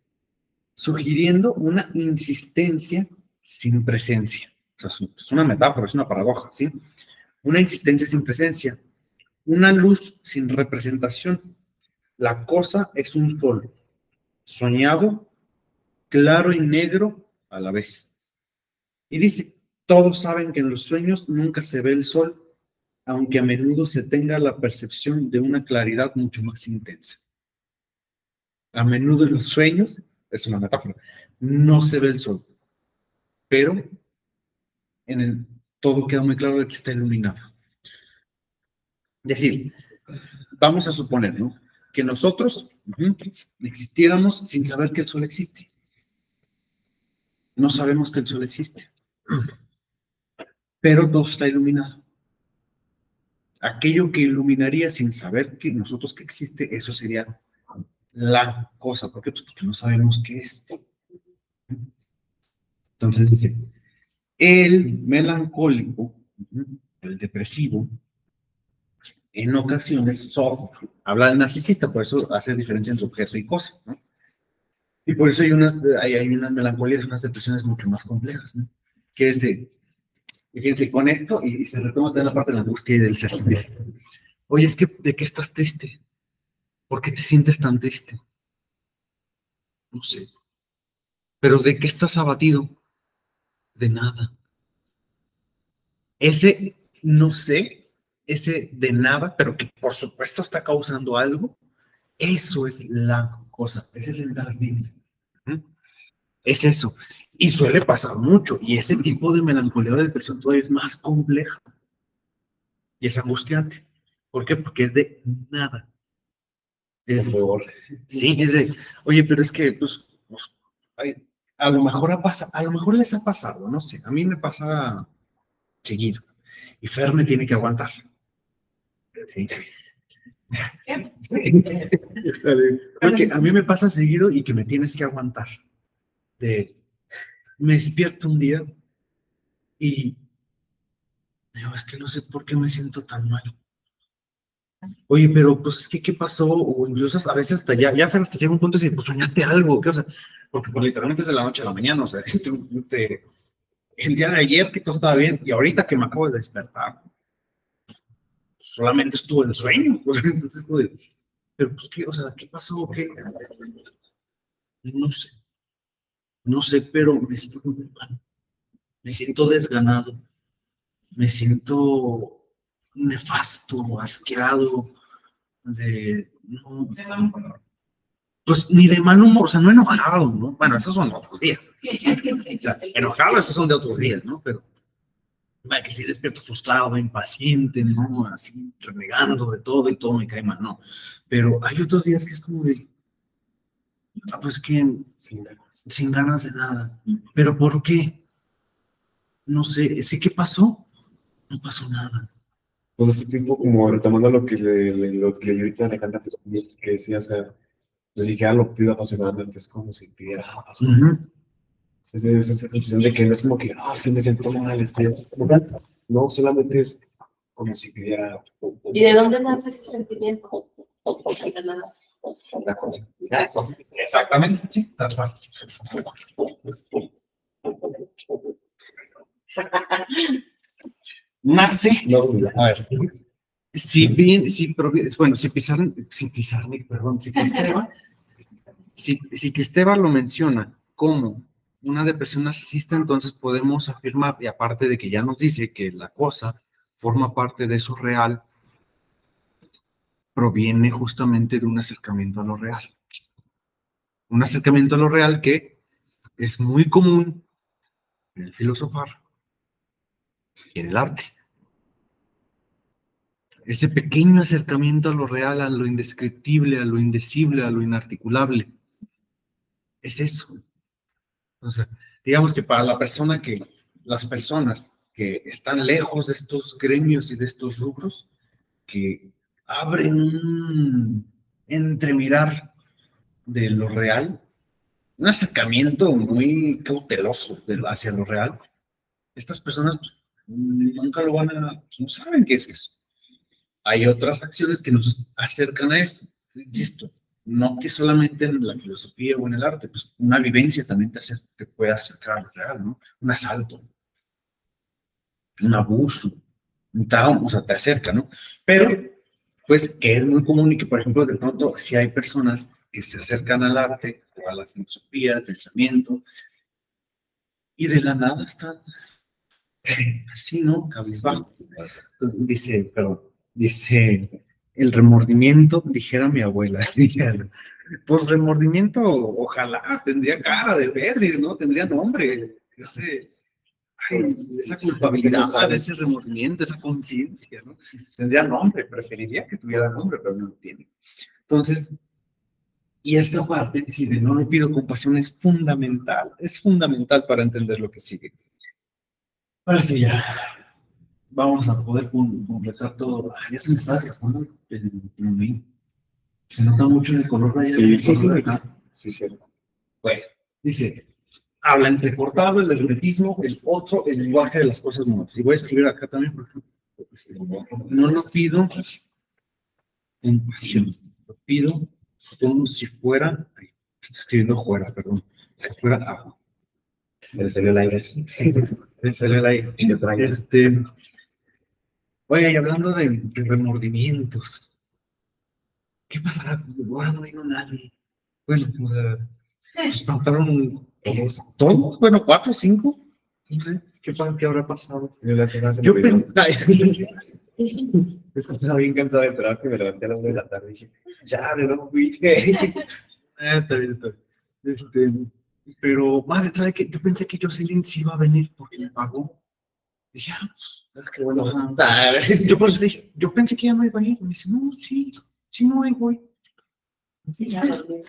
sugiriendo una insistencia sin presencia. O sea, es una metáfora, es una paradoja, ¿sí? Una insistencia sin presencia, una luz sin representación. La cosa es un sol, soñado, claro y negro a la vez. Y dice, todos saben que en los sueños nunca se ve el sol, aunque a menudo se tenga la percepción de una claridad mucho más intensa. A menudo en los sueños, es una metáfora, no se ve el sol, pero todo queda muy claro de que está iluminado. Es decir, vamos a suponer, ¿no?, que nosotros existiéramos sin saber que el sol existe. No sabemos que el sol existe, pero todo está iluminado. Aquello que iluminaría sin saber que nosotros que existe, eso sería la cosa. ¿Por qué? Pues porque no sabemos qué es. Entonces dice, el melancólico, el depresivo, en ocasiones, habla del narcisista, por eso hace diferencia entre objeto y cosa, ¿no? Y por eso hay unas melancolías, unas depresiones mucho más complejas, ¿no? Que es de, fíjense, con esto, y se retoma toda la parte de la angustia y del ser. Dice, oye, es que, ¿de qué estás triste? ¿Por qué te sientes tan triste? No sé. ¿Pero de qué estás abatido? De nada. Ese no sé, ese de nada, pero que por supuesto está causando algo, eso es la cosa, ese es el das dimes. Es eso. Y suele pasar mucho, y ese tipo de melancolía o depresión todavía es más compleja y es angustiante. ¿Por qué? Porque es de nada. Es sí, es de, oye, pero es que, pues ay, a lo mejor a lo mejor les ha pasado, no sé, a mí me pasa seguido, y Fer me tiene que aguantar. Sí. Sí. Porque a mí me pasa seguido y que me tienes que aguantar. Me despierto un día y digo, es que no sé por qué me siento tan mal. Oye, pero pues es que, ¿qué pasó? O incluso a veces hasta Fer, hasta llega un punto y dice, pues soñaste algo, ¿qué? O sea, porque pues, literalmente es de la noche a la mañana, o sea, el día de ayer que todo estaba bien y ahorita que me acabo de despertar, solamente estuvo en sueño. Entonces, pero pues, ¿qué? O sea, ¿qué pasó? ¿Qué? No sé, no sé, pero me siento desganado, me siento nefasto, asqueado, no, pues ni de mal humor, o sea, no enojado, ¿no? Bueno, esos son otros días. O sea, enojado, esos son de otros días, ¿no? Pero, vaya, que si despierto frustrado, impaciente, ¿no? Así, renegando de todo y todo me cae mal, no. Pero hay otros días que es como de, pues que sin ganas de nada. ¿Pero por qué? No sé, ¿sí qué pasó? No pasó nada. Pues ese tipo, como retomando lo que lo que le ahorita Alejandra, que decía, o sea, les dije, lo pido apasionadamente, es como si pidiera apasionadamente. Esa sensación de que no es como que, sí me siento mal, estoy como mal. No, solamente es como si pidiera. ¿Y de dónde nace ese sentimiento? La cosa. Exactamente, sí, tal cual. Nace, a ver, si bien, bueno, si Cristeva lo menciona como una depresión narcisista, entonces podemos afirmar, y aparte de que ya nos dice que la cosa forma parte de eso real, proviene justamente de un acercamiento a lo real. Un acercamiento a lo real que es muy común en el filosofar y en el arte. Ese pequeño acercamiento a lo real, a lo indescriptible, a lo indecible, a lo inarticulable. Es eso. Entonces, digamos que para las personas que están lejos de estos gremios y de estos rubros, que abren un entremirar de lo real, un acercamiento muy cauteloso hacia lo real, estas personas pues, nunca lo van a, no saben qué es eso. Hay otras acciones que nos acercan a esto, insisto, no que solamente en la filosofía o en el arte, pues una vivencia también te puede acercar a lo real, ¿no? Un asalto, un abuso, un trauma, o sea, te acerca, ¿no? Pero, pues, que es muy común y que, por ejemplo, de pronto, si hay personas que se acercan al arte o a la filosofía, al pensamiento, y de la nada están así, ¿no? Cabizbajo. Dice, el remordimiento, dijera mi abuela. Pues remordimiento, ojalá, tendría cara de verde, ¿no? Tendría nombre. Esa culpabilidad, ese remordimiento, esa conciencia, ¿no? Tendría nombre, preferiría que tuviera nombre, pero no lo tiene. Entonces, y esta parte, si de no le pido compasión, es fundamental para entender lo que sigue. Ahora sí, ya vamos a poder completar todo. Ya se me está desgastando el se nota mucho en el color de ahí. Sí, cierto. Bueno, dice, habla entrecortado, el hermetismo, el otro, el lenguaje de las cosas nuevas. Y voy a escribir acá también, porque no lo pido en pasión, lo pido como si fuera, estoy escribiendo fuera, perdón, si fuera agua. Se le salió el aire. Sí, se le salió el aire. Oye, y hablando de remordimientos, ¿qué pasará? Bueno, no vino nadie. Bueno, pues faltaron todos, bueno, 4 o 5. No sé, ¿qué habrá pasado? Yo la semana se me Yo olvidó. pensé, Estaba bien cansado del trabajo y me levanté a las 1 de la tarde y dije, ya, de no fui. está bien, está bien. Pero más, ¿sabe qué? Yo pensé que Jocelyn sí iba a venir porque me pagó. Dije, pues, Es que bueno, ajá. Yo por eso le dije, yo pensé que ya no iba a ir. Me dice, no, sí, sí, no hay, güey. Sí, ya lo vi.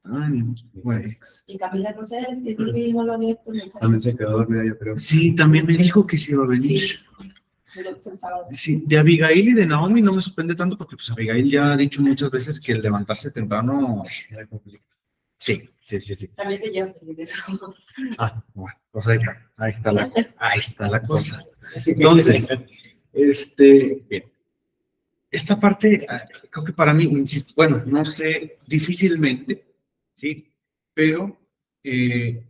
Ay, güey. Y Camila, no sé, es que yo vi, no lo había visto el mensaje. también se quedó dormida, yo creo. Sí, también me dijo que sí iba a venir. Sí, yo lo puse el sábado. Sí, de Abigail y de Naomi no me sorprende tanto porque pues Abigail ya ha dicho muchas veces que el levantarse temprano, sí, sí, sí, sí. También te llevas el eso. Ah, bueno, pues ahí está la cosa. Entonces, bien. Esta parte, creo que para mí, insisto, bueno, no sé, difícilmente, ¿sí? Pero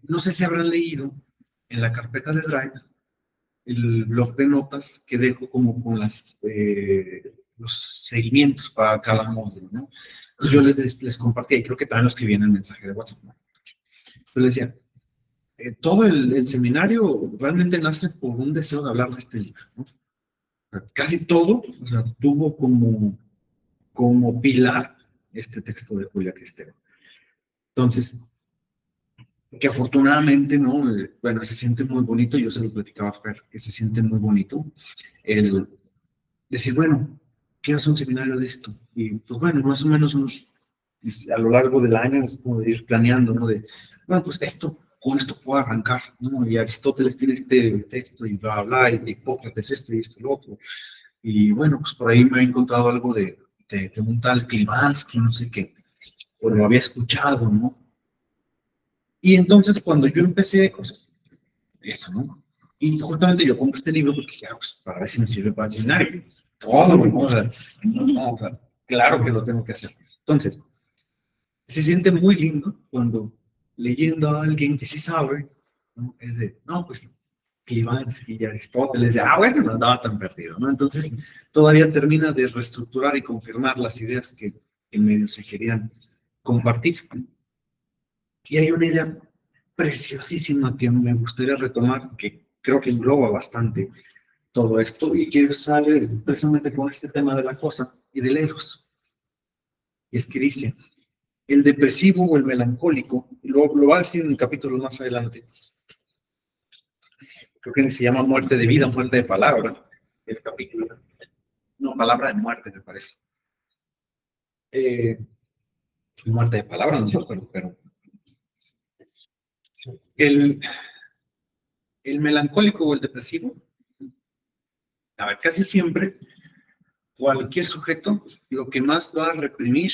no sé si habrán leído en la carpeta de Drive el blog de notas que dejo como con los seguimientos para cada módulo, ¿no? Yo les compartí, y creo que también los escribí en el mensaje de WhatsApp, ¿no? Yo les decía, todo el seminario realmente nace por un deseo de hablar de este libro, ¿no? Casi todo, o sea, tuvo como pilar este texto de Julia Cristero. Entonces, que afortunadamente, ¿no? Bueno, se siente muy bonito, yo se lo platicaba a Fer, que se siente muy bonito el decir, bueno, quiero hacer un seminario de esto. Y pues bueno, más o menos a lo largo del año es como de ir planeando, ¿no? De, bueno, pues con esto puedo arrancar, ¿no? Y Aristóteles tiene este texto y bla, bla, y Hipócrates esto y esto y lo otro. Y bueno, pues por ahí me he encontrado algo de un tal Klimansky, no sé qué, o lo había escuchado, ¿no? Y entonces cuando yo empecé, pues, eso, ¿no? Y justamente yo compré este libro porque dije, pues, para ver si me sirve para el seminario. Todo, ¿no? O sea, claro que lo tengo que hacer. Entonces, se siente muy lindo cuando leyendo a alguien que sí sabe, ¿no? Es de, no, pues, Klimansky y Aristóteles, de, bueno, no andaba tan perdido, ¿no? Entonces, todavía termina de reestructurar y confirmar las ideas que en medio se querían compartir. Y hay una idea preciosísima que me gustaría retomar, que creo que engloba bastante todo esto, y que sale precisamente con este tema de la cosa y del eros. Y es que dice, el depresivo o el melancólico, lo va a decir en un capítulo más adelante, creo que se llama muerte de vida, muerte de palabra, el capítulo. No, palabra de muerte, me parece. Muerte de palabra, no me acuerdo, pero el, el melancólico o el depresivo, a ver, casi siempre cualquier sujeto, lo que más va a reprimir,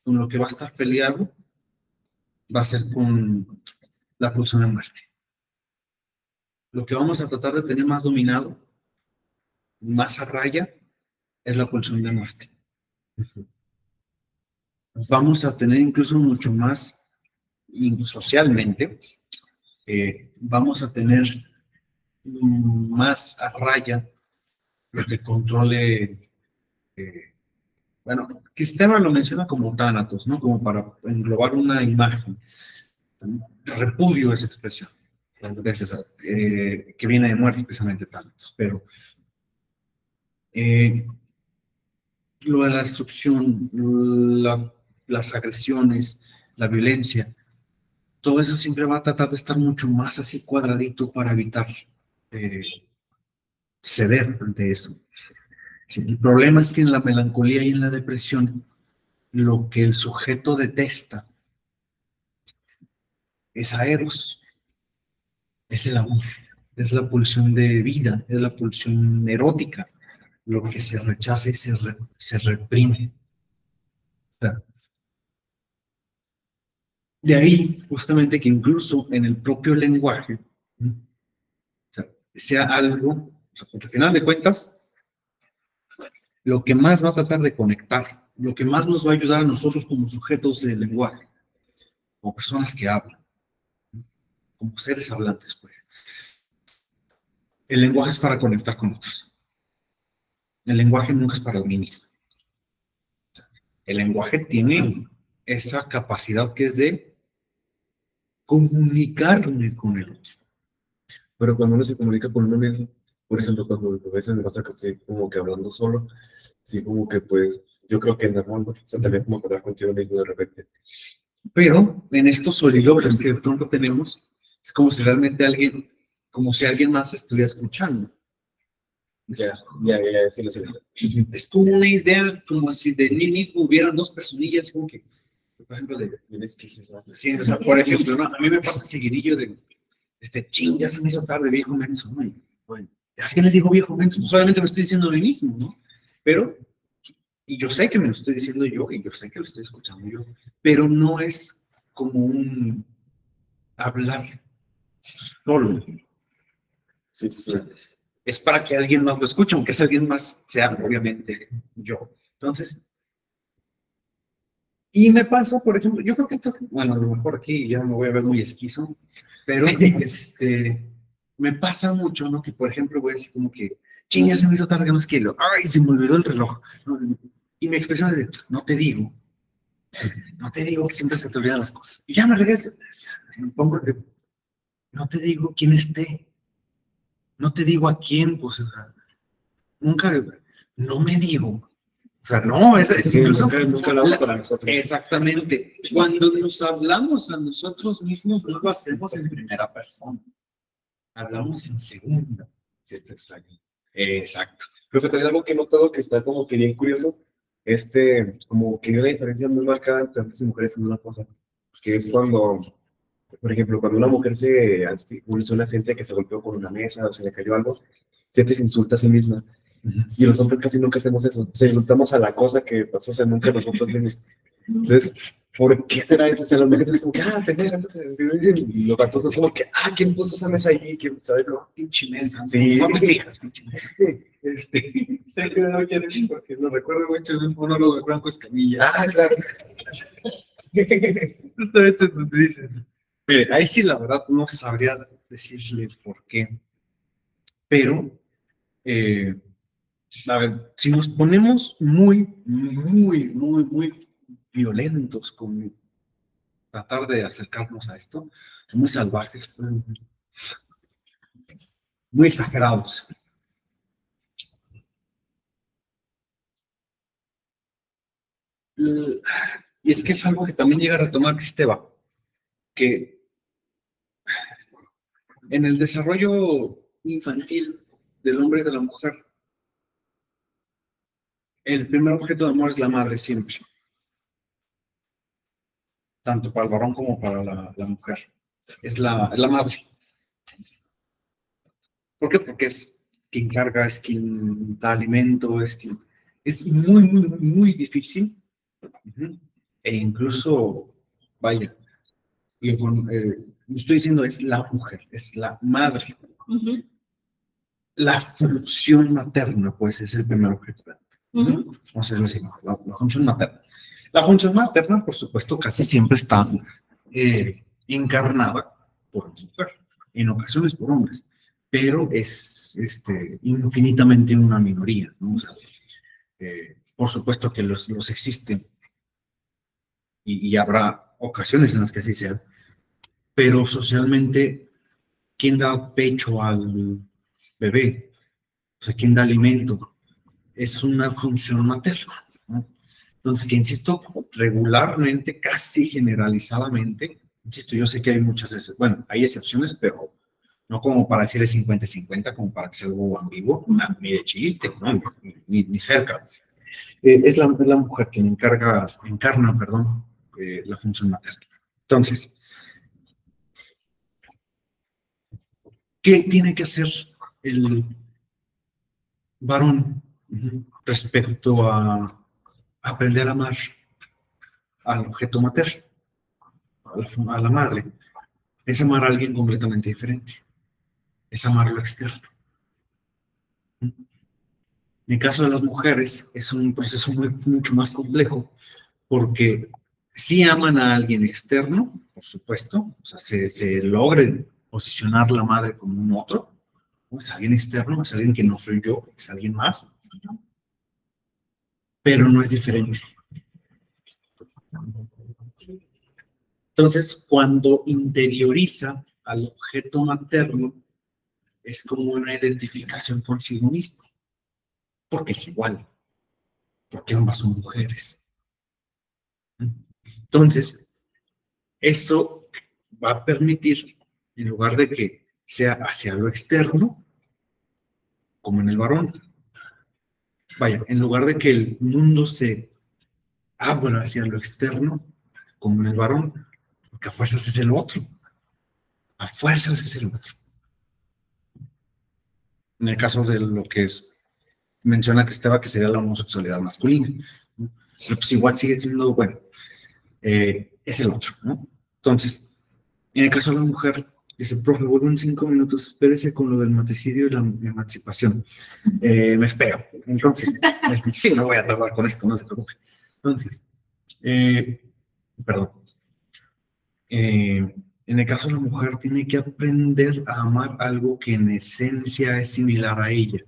con lo que va a estar peleado, va a ser con la pulsión de muerte. Lo que vamos a tratar de tener más dominado, más a raya, es la pulsión de muerte. Vamos a tener incluso mucho más, socialmente, vamos a tener más a raya lo que controle, bueno, Esteban lo menciona como tánatos, ¿no? Como para englobar una imagen. Repudio esa expresión, que viene de muerte precisamente tánatos, pero lo de la destrucción, las agresiones, la violencia, todo eso siempre va a tratar de estar mucho más así cuadradito para evitar ceder ante eso. Sí, el problema es que en la melancolía y en la depresión, lo que el sujeto detesta es a Eros, es el amor, es la pulsión de vida, es la pulsión erótica, lo que se rechaza y se reprime. O sea, de ahí, justamente, que incluso en el propio lenguaje, o sea algo, o sea, porque al final de cuentas, lo que más va a tratar de conectar, lo que más nos va a ayudar a nosotros como sujetos del lenguaje, como personas que hablan, como seres hablantes, pues. El lenguaje es para conectar con otros. El lenguaje nunca es para mí mismo. El lenguaje tiene esa capacidad que es de comunicarme con el otro. Pero cuando uno se comunica con uno mismo, por ejemplo, cuando a veces me pasa que estoy como que hablando solo, sí, como que pues, yo creo que en el fondo, o sea, también como hablar contigo mismo de repente. Pero en estos soliloquios que de pronto tenemos, es como si realmente alguien, como si alguien más estuviera escuchando. Ya, sí lo sé. Es como una idea, como si de mí mismo hubieran dos personillas, como que, por ejemplo, sí, o sea, por ejemplo, ¿no? A mí me pasa el seguidillo de, ching, ya se me hizo tarde, viejo menso, ¿no? Bueno, ¿a quién le digo viejo menso? Solamente me estoy diciendo a mí mismo, ¿no? Pero, y yo sé que me lo estoy diciendo yo, y yo sé que lo estoy escuchando yo, pero no es como un hablar solo. Sí, sí, sí. Es para que alguien más lo escuche, aunque ese alguien más sea obviamente yo. Entonces, y me pasa, por ejemplo, yo creo que esto, bueno, a lo mejor aquí ya me voy a ver muy esquizo, pero me pasa mucho, ¿no? Que, por ejemplo, voy a decir como que, ching, ya se me hizo tarde, no sé qué, ay, se me olvidó el reloj, ¿no? Y mi expresión es de, no te digo que siempre se te olvidan las cosas. Y ya me regreso, me pongo de, no te digo quién esté, no te digo a quién, pues, o sea, nunca, no me digo. O sea, no, es Sí, incluso nunca hablamos para nosotros. Exactamente. Cuando nos hablamos a nosotros mismos, no lo hacemos en primera persona. Hablamos en segunda. Sí, está extraño. Exacto. Pero también algo que he notado que está como que bien curioso, como que hay una diferencia muy marcada entre hombres y mujeres en una cosa, que es cuando, por ejemplo, cuando una mujer una siente que se golpeó con una mesa o se le cayó algo, siempre se insulta a sí misma. Y los hombres casi nunca hacemos eso. Se insultamos a la cosa que pasó, o sea, nunca nosotros mismos. Entonces, ¿por qué será eso? O sea, las mujeres es como que, pendeja, y los vatos es como que, ¿quién puso esa mesa ahí? ¿Quién sabe cómo? Pinche mesa. Sí. No te fijas, pinche mesa. Sé que no quiere bien porque lo recuerdo mucho de un monólogo de Franco Escamilla. Claro. Justamente donde dices. Mire, ahí sí la verdad no sabría decirle por qué, pero a ver, si nos ponemos muy violentos con tratar de acercarnos a esto, muy salvajes, muy exagerados. Y es que es algo que también llega a retomar Cristeva, que en el desarrollo infantil del hombre y de la mujer, el primer objeto de amor es la madre siempre, tanto para el varón como para la mujer. Es la madre. ¿Por qué? Porque es quien carga, es quien da alimento, es muy difícil. E incluso, vaya, estoy diciendo es la mujer, es la madre. La función materna, pues, es el primer objeto. Vamos a decirlo así, la función materna. La función materna, por supuesto, casi siempre está encarnada por mujer, en ocasiones por hombres, pero es infinitamente una minoría, ¿no? O sea, por supuesto que los existen y habrá ocasiones en las que así sea, pero socialmente, ¿quién da pecho al bebé? O sea, ¿quién da alimento? Es una función materna, ¿no? Entonces, que insisto, regularmente, casi generalizadamente, insisto, yo sé que hay muchas veces, bueno, hay excepciones, pero no como para decirle 50-50, como para que sea algo ambiguo, ni de chiste, ¿no? Ni cerca. Es la mujer quien encarna, perdón, la función materna. Entonces, ¿qué tiene que hacer el varón respecto a aprender a amar al objeto materno, a la madre? Es amar a alguien completamente diferente, es amar lo externo. En el caso de las mujeres es un proceso mucho más complejo, porque sí aman a alguien externo, por supuesto, o sea, se logre posicionar la madre como un otro, ¿no? Es alguien externo, es alguien que no soy yo, es alguien más, pero no es diferente. Entonces, cuando interioriza al objeto materno, es como una identificación consigo mismo, porque es igual, porque ambas son mujeres. Entonces, eso va a permitir, en lugar de que sea hacia lo externo, como en el varón, vaya, en lugar de que el mundo se abra hacia lo externo, como en el varón, porque a fuerzas es el otro, a fuerzas es el otro. En el caso de lo que es, menciona que estaba, que sería la homosexualidad masculina, ¿no? Pero pues igual sigue siendo, bueno, es el otro, ¿no? Entonces, en el caso de la mujer, dice, profe, vuelvo en 5 minutos, espérese con lo del matricidio y la emancipación. Me espero. Entonces, sí, no voy a tardar con esto, no se preocupe. Entonces, perdón. En el caso de la mujer, tiene que aprender a amar algo que en esencia es similar a ella,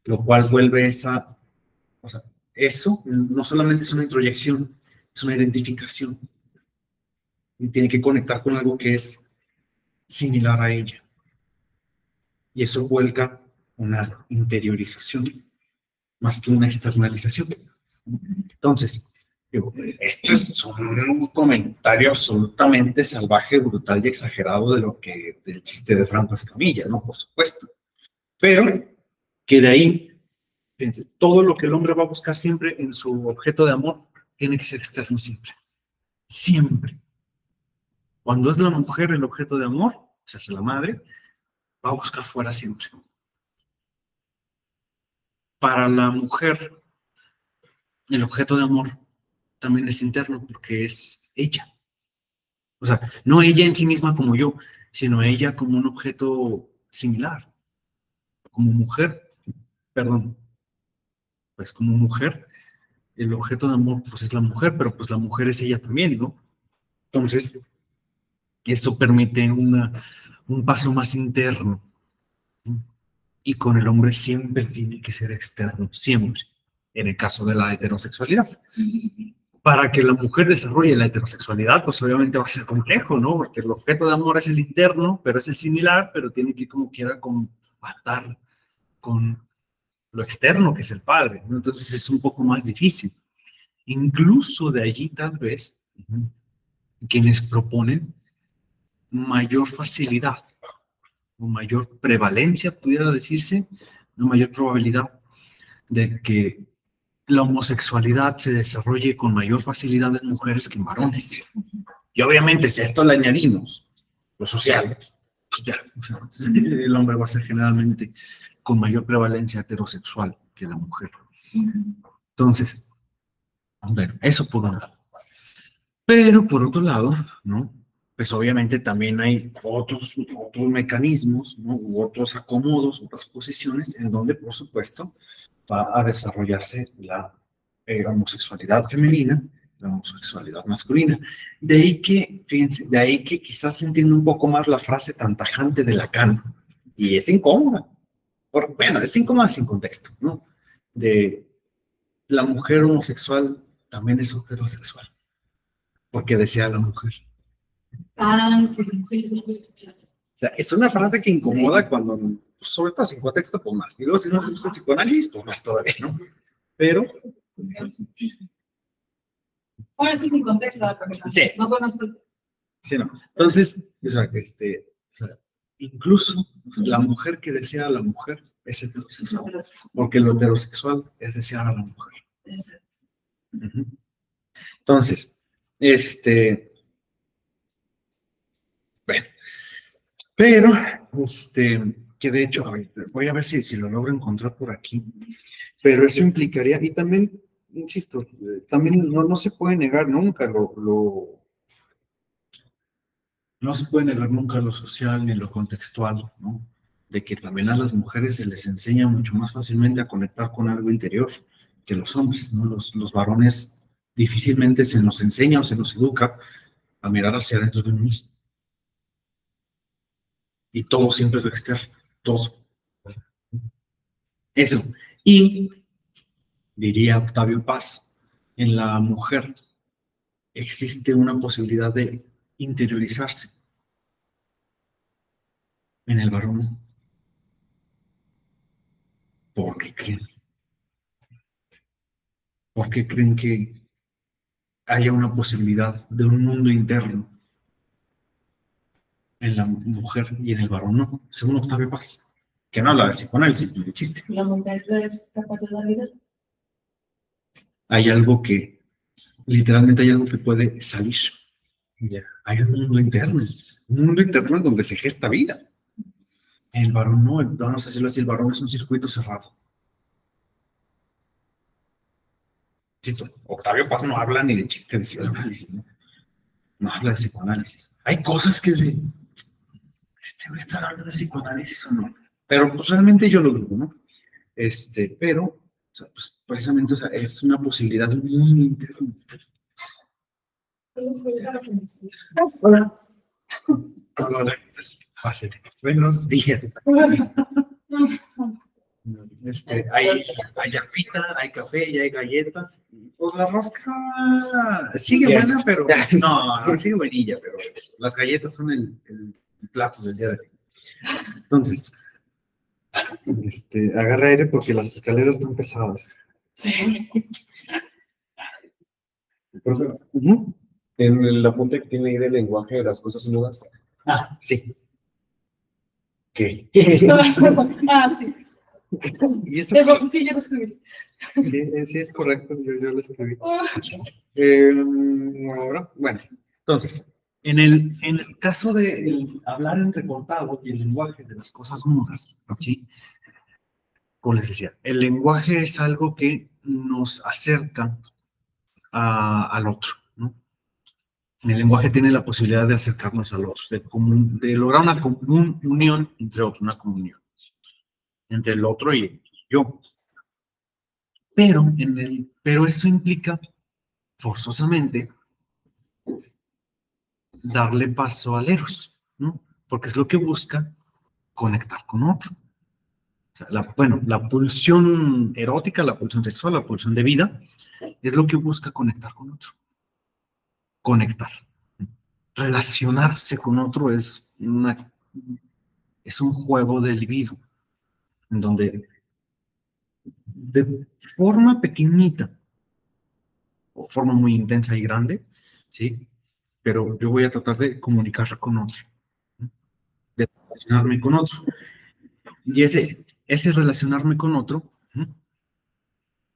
lo cual vuelve esa, o sea, eso no solamente es una introyección, es una identificación. Y tiene que conectar con algo que es similar a ella. Y eso vuelca una interiorización más que una externalización. Entonces, digo, esto es un comentario absolutamente salvaje, brutal y exagerado del chiste de Franco Escamilla, ¿no? Por supuesto. Pero que de ahí, fíjense, todo lo que el hombre va a buscar siempre en su objeto de amor tiene que ser externo siempre. Siempre. Cuando es la mujer el objeto de amor, o sea, es la madre, va a buscar fuera siempre. Para la mujer, el objeto de amor también es interno porque es ella. O sea, no ella en sí misma como yo, sino ella como un objeto similar. Como mujer, perdón, pues como mujer, el objeto de amor pues es la mujer, pero pues la mujer es ella también, ¿no? Entonces, eso permite un paso más interno. ¿No? Y con el hombre siempre tiene que ser externo, siempre, en el caso de la heterosexualidad. Para que la mujer desarrolle la heterosexualidad, pues obviamente va a ser complejo, ¿no? Porque el objeto de amor es el interno, pero es el similar, pero tiene que como quiera compatar con lo externo, que es el padre, ¿no? Entonces es un poco más difícil. Incluso de allí tal vez quienes proponen mayor facilidad o mayor prevalencia, pudiera decirse, una mayor probabilidad de que la homosexualidad se desarrolle con mayor facilidad en mujeres que en varones. Y obviamente, si a esto le añadimos lo social, pues ya, o sea, el hombre va a ser generalmente con mayor prevalencia heterosexual que la mujer. Entonces, bueno, eso por un lado. Pero por otro lado, ¿no? Pues obviamente también hay otros mecanismos, ¿no? U otros acomodos, otras posiciones en donde, por supuesto, va a desarrollarse la homosexualidad femenina, la homosexualidad masculina. De ahí que, fíjense, de ahí que quizás se entienda un poco más la frase tan tajante de Lacan, y es incómoda. Bueno, es incómoda sin contexto, ¿no? De la mujer homosexual también es heterosexual, porque desea la mujer. Ah, sí, sí, sí, sí. O sea, es una frase que incomoda sí. Cuando, pues, sobre todo sin contexto, pues más. Y luego si no les gusta el psicoanálisis, pues más todavía, ¿no? Pero... Ahora sí sin contexto. Sí. No conozco. Sí, no. Entonces, o sea, incluso la mujer que desea a la mujer es heterosexual, porque lo heterosexual es desear a la mujer. Entonces, bueno, pero, que de hecho, voy a ver si lo logro encontrar por aquí, pero eso implicaría, y también, insisto, también no se puede negar nunca no se puede negar nunca lo social ni lo contextual, ¿no? De que también a las mujeres se les enseña mucho más fácilmente a conectar con algo interior que los hombres, ¿no? Los varones difícilmente se nos enseña o se nos educa a mirar hacia adentro de uno mismo. Y todo siempre es lo externo, todo. Eso. Y, diría Octavio Paz, en la mujer existe una posibilidad de interiorizarse. En el varón. ¿Por qué creen? ¿Por qué creen que haya una posibilidad de un mundo interno en la mujer y en el varón no? Según Octavio Paz, que no habla de psicoanálisis ni de chiste. La mujer no es capaz de dar vida. Hay algo que, literalmente hay algo que puede salir. Ya. Hay un mundo interno en donde se gesta vida. El varón no, vamos a decirlo así, el varón es un circuito cerrado. Insisto, Octavio Paz no habla ni de chiste de psicoanálisis, ¿no? No habla de psicoanálisis. Hay cosas que se... ¿Voy a estar hablando de psicoanálisis o no? Pero pues realmente yo lo dudo, ¿no? Pero, o sea, pues, precisamente, o sea, es una posibilidad de un mundo interno. Hola. Hola. Fácil. Buenos días. Hay agüita, hay café y hay galletas. Pues la rosca sigue buena, pero no, sigue buenilla, pero las galletas son el plato del día de hoy. Entonces, agarra aire porque las escaleras están pesadas. Sí. Profe, en el apunte que tiene ahí del lenguaje de las cosas mudas. Ah, sí. ¿Qué? Ah, sí. ¿Y eso? Sí, ya lo escribí. Sí, es correcto, yo lo escribí. Ahora, bueno, entonces, en el caso de hablar entrecortado y el lenguaje de las cosas mudas, ¿sí? Como les decía, el lenguaje es algo que nos acerca al otro, ¿no? El lenguaje tiene la posibilidad de acercarnos al otro, de lograr una común unión entre otros, una comunión entre el otro y yo. Pero eso implica forzosamente darle paso al eros, ¿no? Porque es lo que busca conectar con otro. O sea, la pulsión erótica, la pulsión sexual, la pulsión de vida, es lo que busca conectar con otro. Conectar. Relacionarse con otro es un juego de libido, en donde de forma pequeñita o forma muy intensa y grande, ¿sí? Pero yo voy a tratar de comunicar con otro, de relacionarme con otro. Y ese relacionarme con otro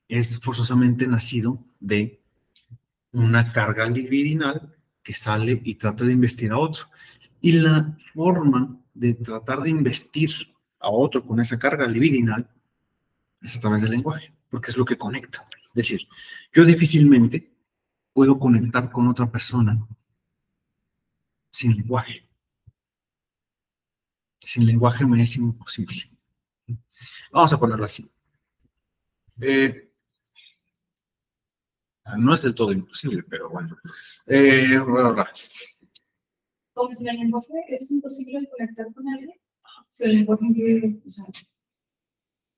es forzosamente nacido de una carga libidinal que sale y trata de investir a otro. Y la forma de tratar de investir a otro con esa carga libidinal es a través del lenguaje, porque es lo que conecta. Es decir, yo difícilmente puedo conectar con otra persona sin lenguaje. Sin lenguaje me es imposible. Vamos a ponerlo así. No es del todo imposible, pero bueno. Como si el lenguaje es imposible conectar con alguien. Si el lenguaje que, o sea,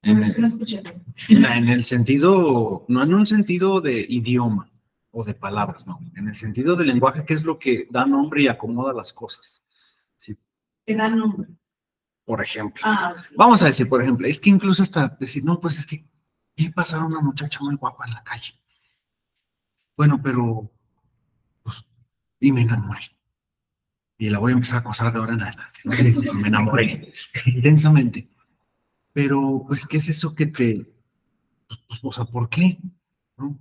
no escuché. En el sentido, no en un sentido de idioma o de palabras, no. En el sentido del lenguaje, que es lo que da nombre y acomoda las cosas. ¿Sí? Que da nombre. Por ejemplo. Ah, Vamos a decir, por ejemplo, es que incluso hasta decir, no, pues es que vi pasar a una muchacha muy guapa en la calle. Bueno, pero, pues, y me enamoré. Y la voy a empezar a acosar de ahora en adelante, ¿no? Me enamoré intensamente. Pero, pues, ¿qué es eso que pues, o sea, ¿por qué? ¿No?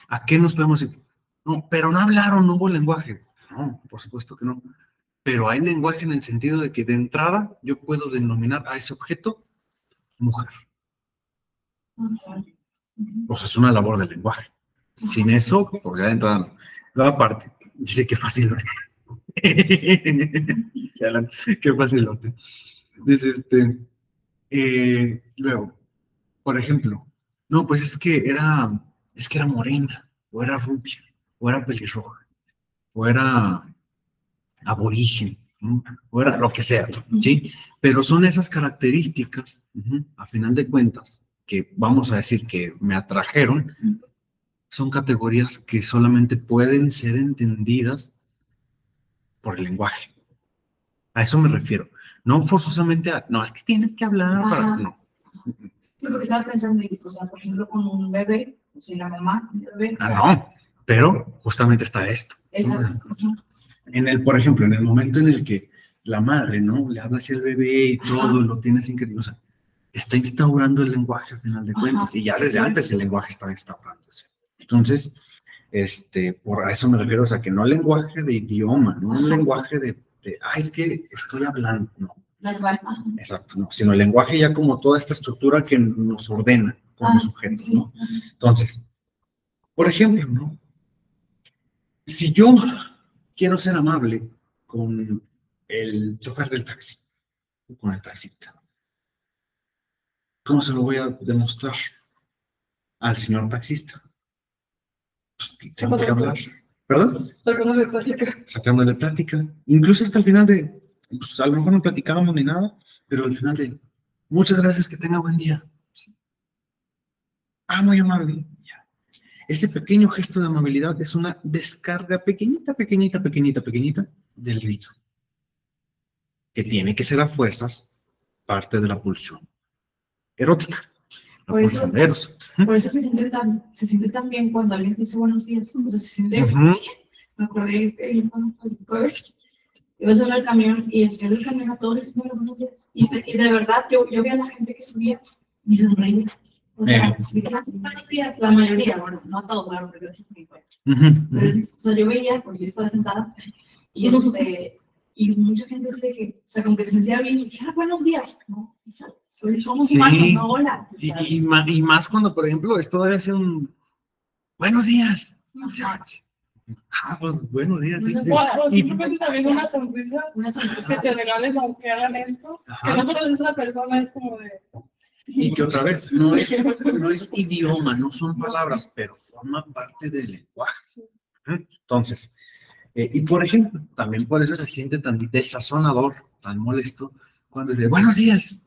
¿A qué nos podemos decir? No, pero no hablaron, no hubo lenguaje. No, por supuesto que no. Pero hay lenguaje en el sentido de que de entrada yo puedo denominar a ese objeto mujer. O sea, es una labor del lenguaje. Sin eso, pues ya de entrada no. Luego aparte, dice que fácil. Qué fácil. Dice, luego, por ejemplo, no, pues es que era morena, o era rubia, o era pelirroja, o era aborigen, ¿no? O era lo que sea, ¿sí? Pero son esas características, a final de cuentas, que vamos a decir que me atrajeron, son categorías que solamente pueden ser entendidas por el lenguaje. A eso me refiero. No forzosamente no, es que tienes que hablar para... No. Sí, porque estaba pensando, o sea, por ejemplo, con un bebé, o sea, la mamá con un bebé. No, pero justamente está esto. Exacto. Por ejemplo, en el momento en el que la madre, ¿no? Le habla hacia el bebé y todo, lo tiene sin querer, o sea, está instaurando el lenguaje al final de cuentas, y ya desde antes el lenguaje está instaurándose. Entonces, por eso me refiero, o sea, que no lenguaje de idioma, no un lenguaje es que estoy hablando, no. Exacto, no, sino el lenguaje ya como toda esta estructura que nos ordena como sujetos, ¿no? Entonces, por ejemplo, ¿no? Si yo quiero ser amable con el chofer del taxi, con el taxista, ¿cómo se lo voy a demostrar al señor taxista? Pues, tengo que hablar. ¿Perdón? Sacándole plática. Incluso hasta el final pues a lo mejor no platicábamos ni nada, pero al final muchas gracias, que tenga buen día. Muy amable. Ese pequeño gesto de amabilidad es una descarga pequeñita del grito, que tiene que ser a fuerzas parte de la pulsión erótica. Por eso se siente tan bien cuando alguien dice buenos días. O sea, se siente bien. Me acordé que yo cuando fue el jueves, iba a subir al camión y el señor del camión a todos les decía buenos días. Y de verdad, yo vi a la gente que subía y se sonreía. O sea, buenos días, la mayoría, bueno, no todos, claro, porque es muy fuerte. Pero sí, o sea, yo veía, porque yo estaba sentada, y mucha gente se que, o sea, como que se sentía bien, y dije, buenos días, ¿no? O sea, somos humanos, no, hola. Y más cuando, por ejemplo, es todavía hace un buenos días. Pues buenos días. Sí. O simplemente también una sonrisa que te regales aunque hagan esto, que no conoces a la persona, es como de... Y que otra vez, no es idioma, no son palabras, pero forma parte del lenguaje. Entonces, y por ejemplo, también por eso se siente tan desazonador, tan molesto, cuando dice, buenos días.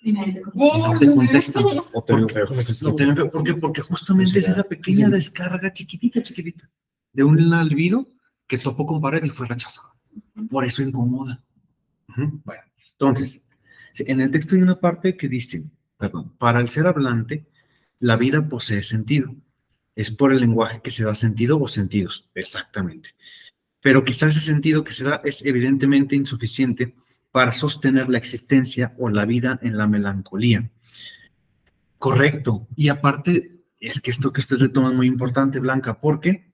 Y nadie te no te contestan. O te veo feo. Porque justamente es esa pequeña descarga chiquitita, de un albedo que topó con pared y fue rechazado. Por eso incomoda. Bueno, entonces, en el texto hay una parte que dice, para el ser hablante, la vida posee sentido. Es por el lenguaje que se da sentido o sentidos, exactamente. Pero quizás ese sentido que se da es evidentemente insuficiente para sostener la existencia o la vida en la melancolía. Correcto. Y aparte, es que esto que usted retoma es muy importante, Blanca, porque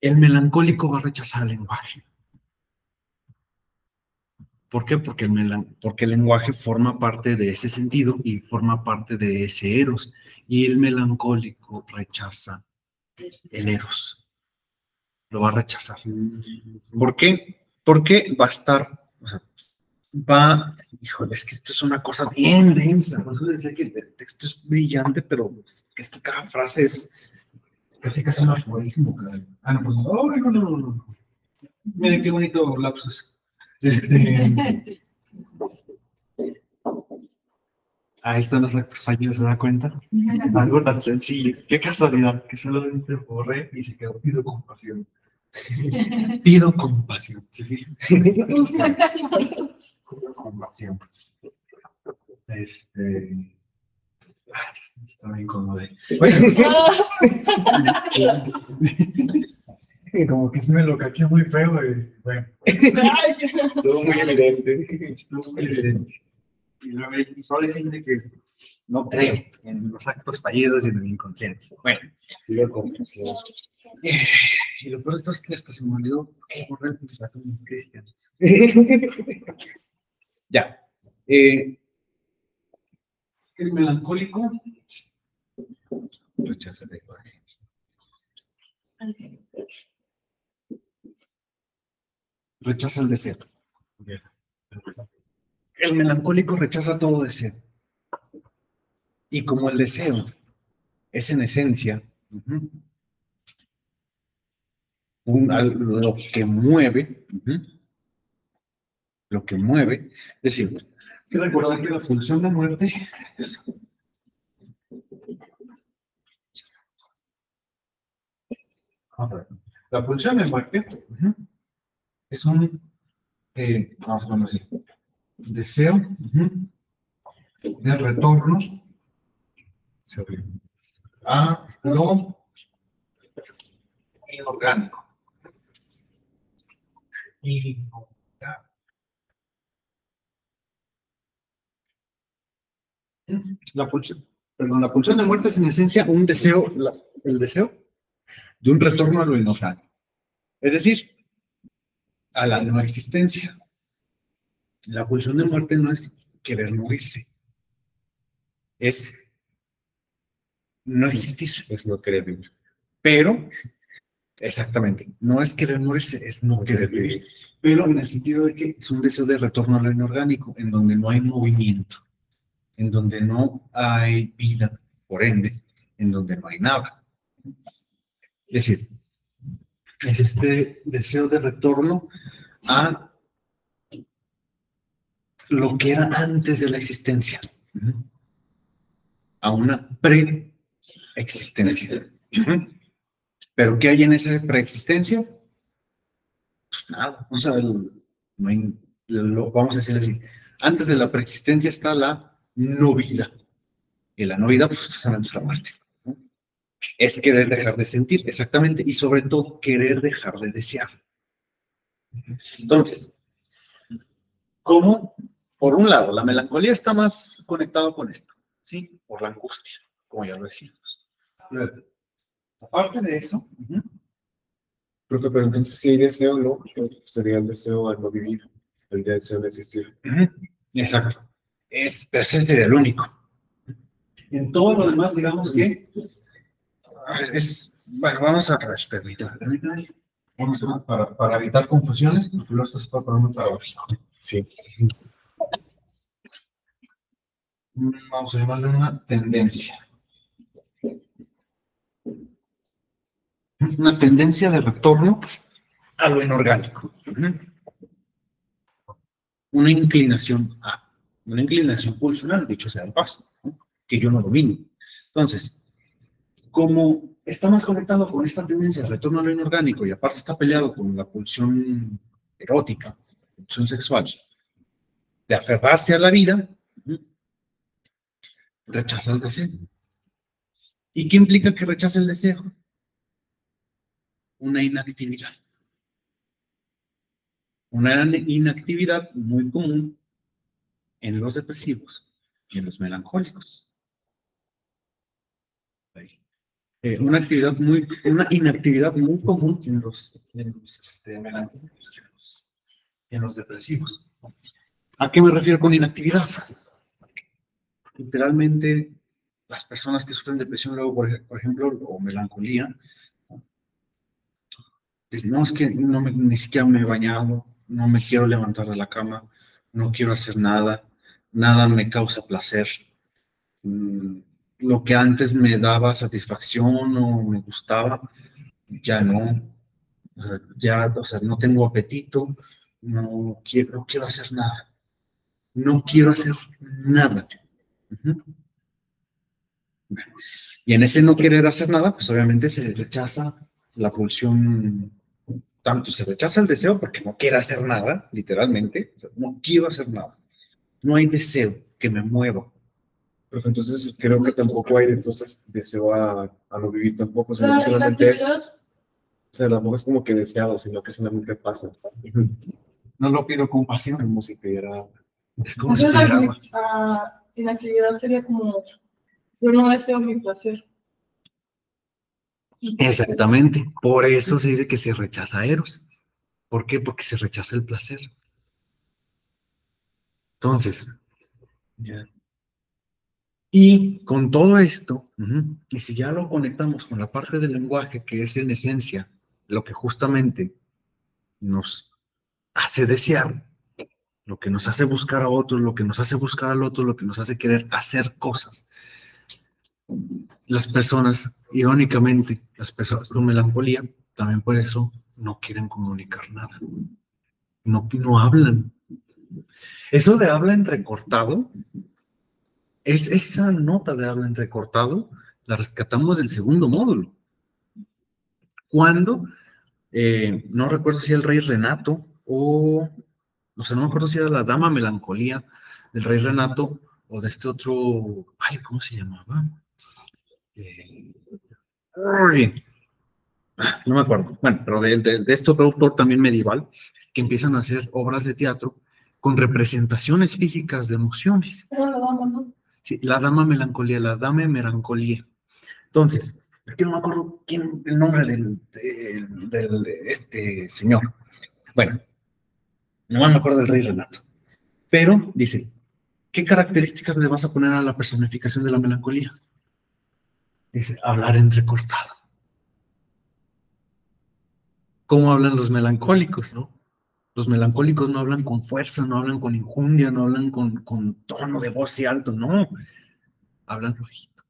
el melancólico va a rechazar el lenguaje. ¿Por qué? Porque el lenguaje forma parte de ese sentido y forma parte de ese eros. Y el melancólico rechaza el eros. Lo va a rechazar. ¿Por qué? Porque va a estar, híjole, es que esto es una cosa bien densa. Por eso decía que el texto es brillante, pero es que cada frase es casi un aforismo. No, pues no. Miren qué bonito lapsus. Ahí están los actos fallidos, ¿se da cuenta? Algo tan sencillo. Qué casualidad, que solamente borré y se quedó. Pido compasión. Pido compasión. ¿Sí? Pido compasión. Está bien cómodo. Como que se me lo caché muy feo. Bueno. Estuvo muy evidente. Estuvo muy evidente. Y luego solo hay gente que no cree en los actos fallidos y en el inconsciente. Bueno. Y lo peor de esto es que hasta se me olvidó borrar el mensaje con Cristian. Ya. El melancólico rechaza el lenguaje. Rechaza el deseo. El melancólico rechaza todo deseo. Y como el deseo es en esencia lo que mueve, es decir, hay que recordar que la pulsión de muerte la pulsión de muerte es un vamos a decir, deseo de retorno a lo inorgánico. La pulsión de muerte es en esencia un deseo, el deseo de un retorno a lo inorgánico. Es decir, a la no existencia. La pulsión de muerte no es querer morirse, es no existir. Es no querer vivir. Pero, exactamente, no es querer morirse, es no querer vivir. Pero en el sentido de que es un deseo de retorno a lo inorgánico, en donde no hay movimiento, en donde no hay vida, por ende, en donde no hay nada. Es decir, es este deseo de retorno a lo que era antes de la existencia, a una preexistencia. ¿Pero qué hay en esa preexistencia? Pues nada, o sea, no hay, vamos a decir así, antes de la preexistencia está la no vida, y la no vida pues es la muerte. Es querer dejar de sentir, exactamente, y sobre todo querer dejar de desear. Entonces, ¿cómo? Por un lado, la melancolía está más conectada con esto, ¿sí? Por la angustia, como ya lo decíamos. Luego, aparte de eso, Profe, pero entonces si hay deseo, ¿no? Sería el deseo al no vivir, el deseo de existir. exacto. Pero ese sería el único. En todo lo demás, digamos que bueno, vamos a ver, permítame. Vamos a, para evitar confusiones, porque luego esto se puede poner muy paradójico. Sí. Vamos a llamarle una tendencia. Una tendencia de retorno a lo inorgánico. Una inclinación a, una inclinación pulsional, dicho sea de paso, ¿no? Que yo no domino. Entonces, como está más conectado con esta tendencia de retorno a lo inorgánico y aparte está peleado con la pulsión erótica, la pulsión sexual, de aferrarse a la vida, rechaza el deseo. ¿Y qué implica que rechace el deseo? Una inactividad. Una inactividad muy común en los depresivos y en los melancólicos. Una inactividad muy común en los melancólicos y en los depresivos. ¿A qué me refiero con inactividad? Literalmente, las personas que sufren depresión, luego, por ejemplo, o melancolía, dicen, no, es que ni siquiera me he bañado, no me quiero levantar de la cama, no quiero hacer nada, nada me causa placer. Lo que antes me daba satisfacción o me gustaba, ya no. O sea, no tengo apetito, no quiero hacer nada. No quiero hacer nada. Y en ese no querer hacer nada, pues obviamente se rechaza la pulsión, tanto se rechaza el deseo porque no quiere hacer nada, literalmente, o sea, no quiero hacer nada. No hay deseo que me mueva. Pero entonces creo que tampoco hay entonces deseo a no vivir tampoco, sino que solamente es, o sea, tampoco es como que deseado, sino que solamente pasa. No lo pido con pasión. Como si pidiera, Es como si pidiera agua. Inactividad sería como, yo no deseo mi placer. Exactamente. Por eso se dice que se rechaza Eros. ¿Por qué? Porque se rechaza el placer. Entonces, ya. Y con todo esto, y si ya lo conectamos con la parte del lenguaje, que es en esencia lo que justamente nos hace desear, lo que nos hace buscar a otros, lo que nos hace buscar al otro, lo que nos hace querer hacer cosas. Las personas, irónicamente, las personas con melancolía, también por eso no quieren comunicar nada. No hablan. Eso de habla entrecortado, esa nota de habla entrecortado, la rescatamos del segundo módulo. Cuando, no recuerdo si el rey Renato o sea, no me acuerdo si era la dama melancolía del rey Renato, o de este otro, ay, ¿cómo se llamaba? No me acuerdo. Bueno, pero de este otro autor también medieval, que empiezan a hacer obras de teatro con representaciones físicas de emociones. Sí, la dama melancolía, la dama melancolía. Entonces, es que no me acuerdo el nombre del este señor. Bueno, no me acuerdo del rey Renato. Pero dice, ¿qué características le vas a poner a la personificación de la melancolía? Dice, hablar entrecortado. ¿Cómo hablan los melancólicos, no? Los melancólicos no hablan con fuerza, no hablan con injundia, no hablan con tono de voz y alto, no. Hablan bajito.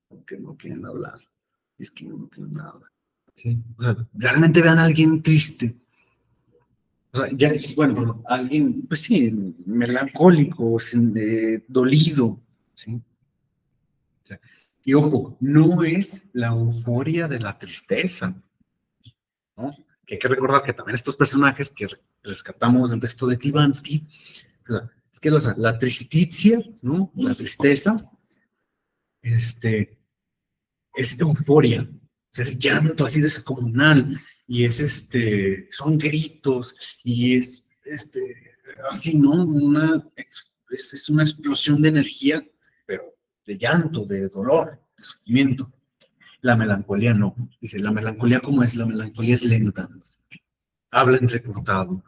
Porque no quieren hablar. Es que no quieren hablar. ¿Sí? O sea, realmente vean a alguien triste. O sea, ya, bueno, alguien, pues sí, melancólico, dolido. ¿Sí? O sea, y ojo, no es la euforia de la tristeza, ¿no? Que hay que recordar que también estos personajes que rescatamos del texto de Klivansky, o sea, es que la tristitia, ¿no? La tristeza, es euforia, o sea, es llanto así descomunal, y es son gritos, y es así, ¿no? Es una explosión de energía, pero de llanto, de dolor, de sufrimiento. La melancolía no. Dice, la melancolía, ¿cómo es? La melancolía es lenta, habla entrecortado,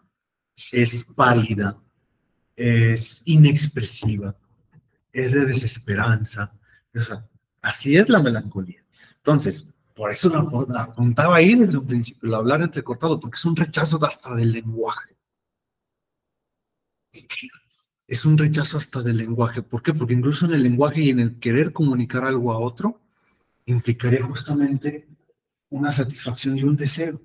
es pálida, es inexpresiva, es de desesperanza. O sea, así es la melancolía. Entonces, por eso la apuntaba ahí desde un principio, el hablar entrecortado, porque es un rechazo hasta del lenguaje. Es un rechazo hasta del lenguaje. ¿Por qué? Porque incluso en el lenguaje y en el querer comunicar algo a otro, implicaría justamente una satisfacción y un deseo.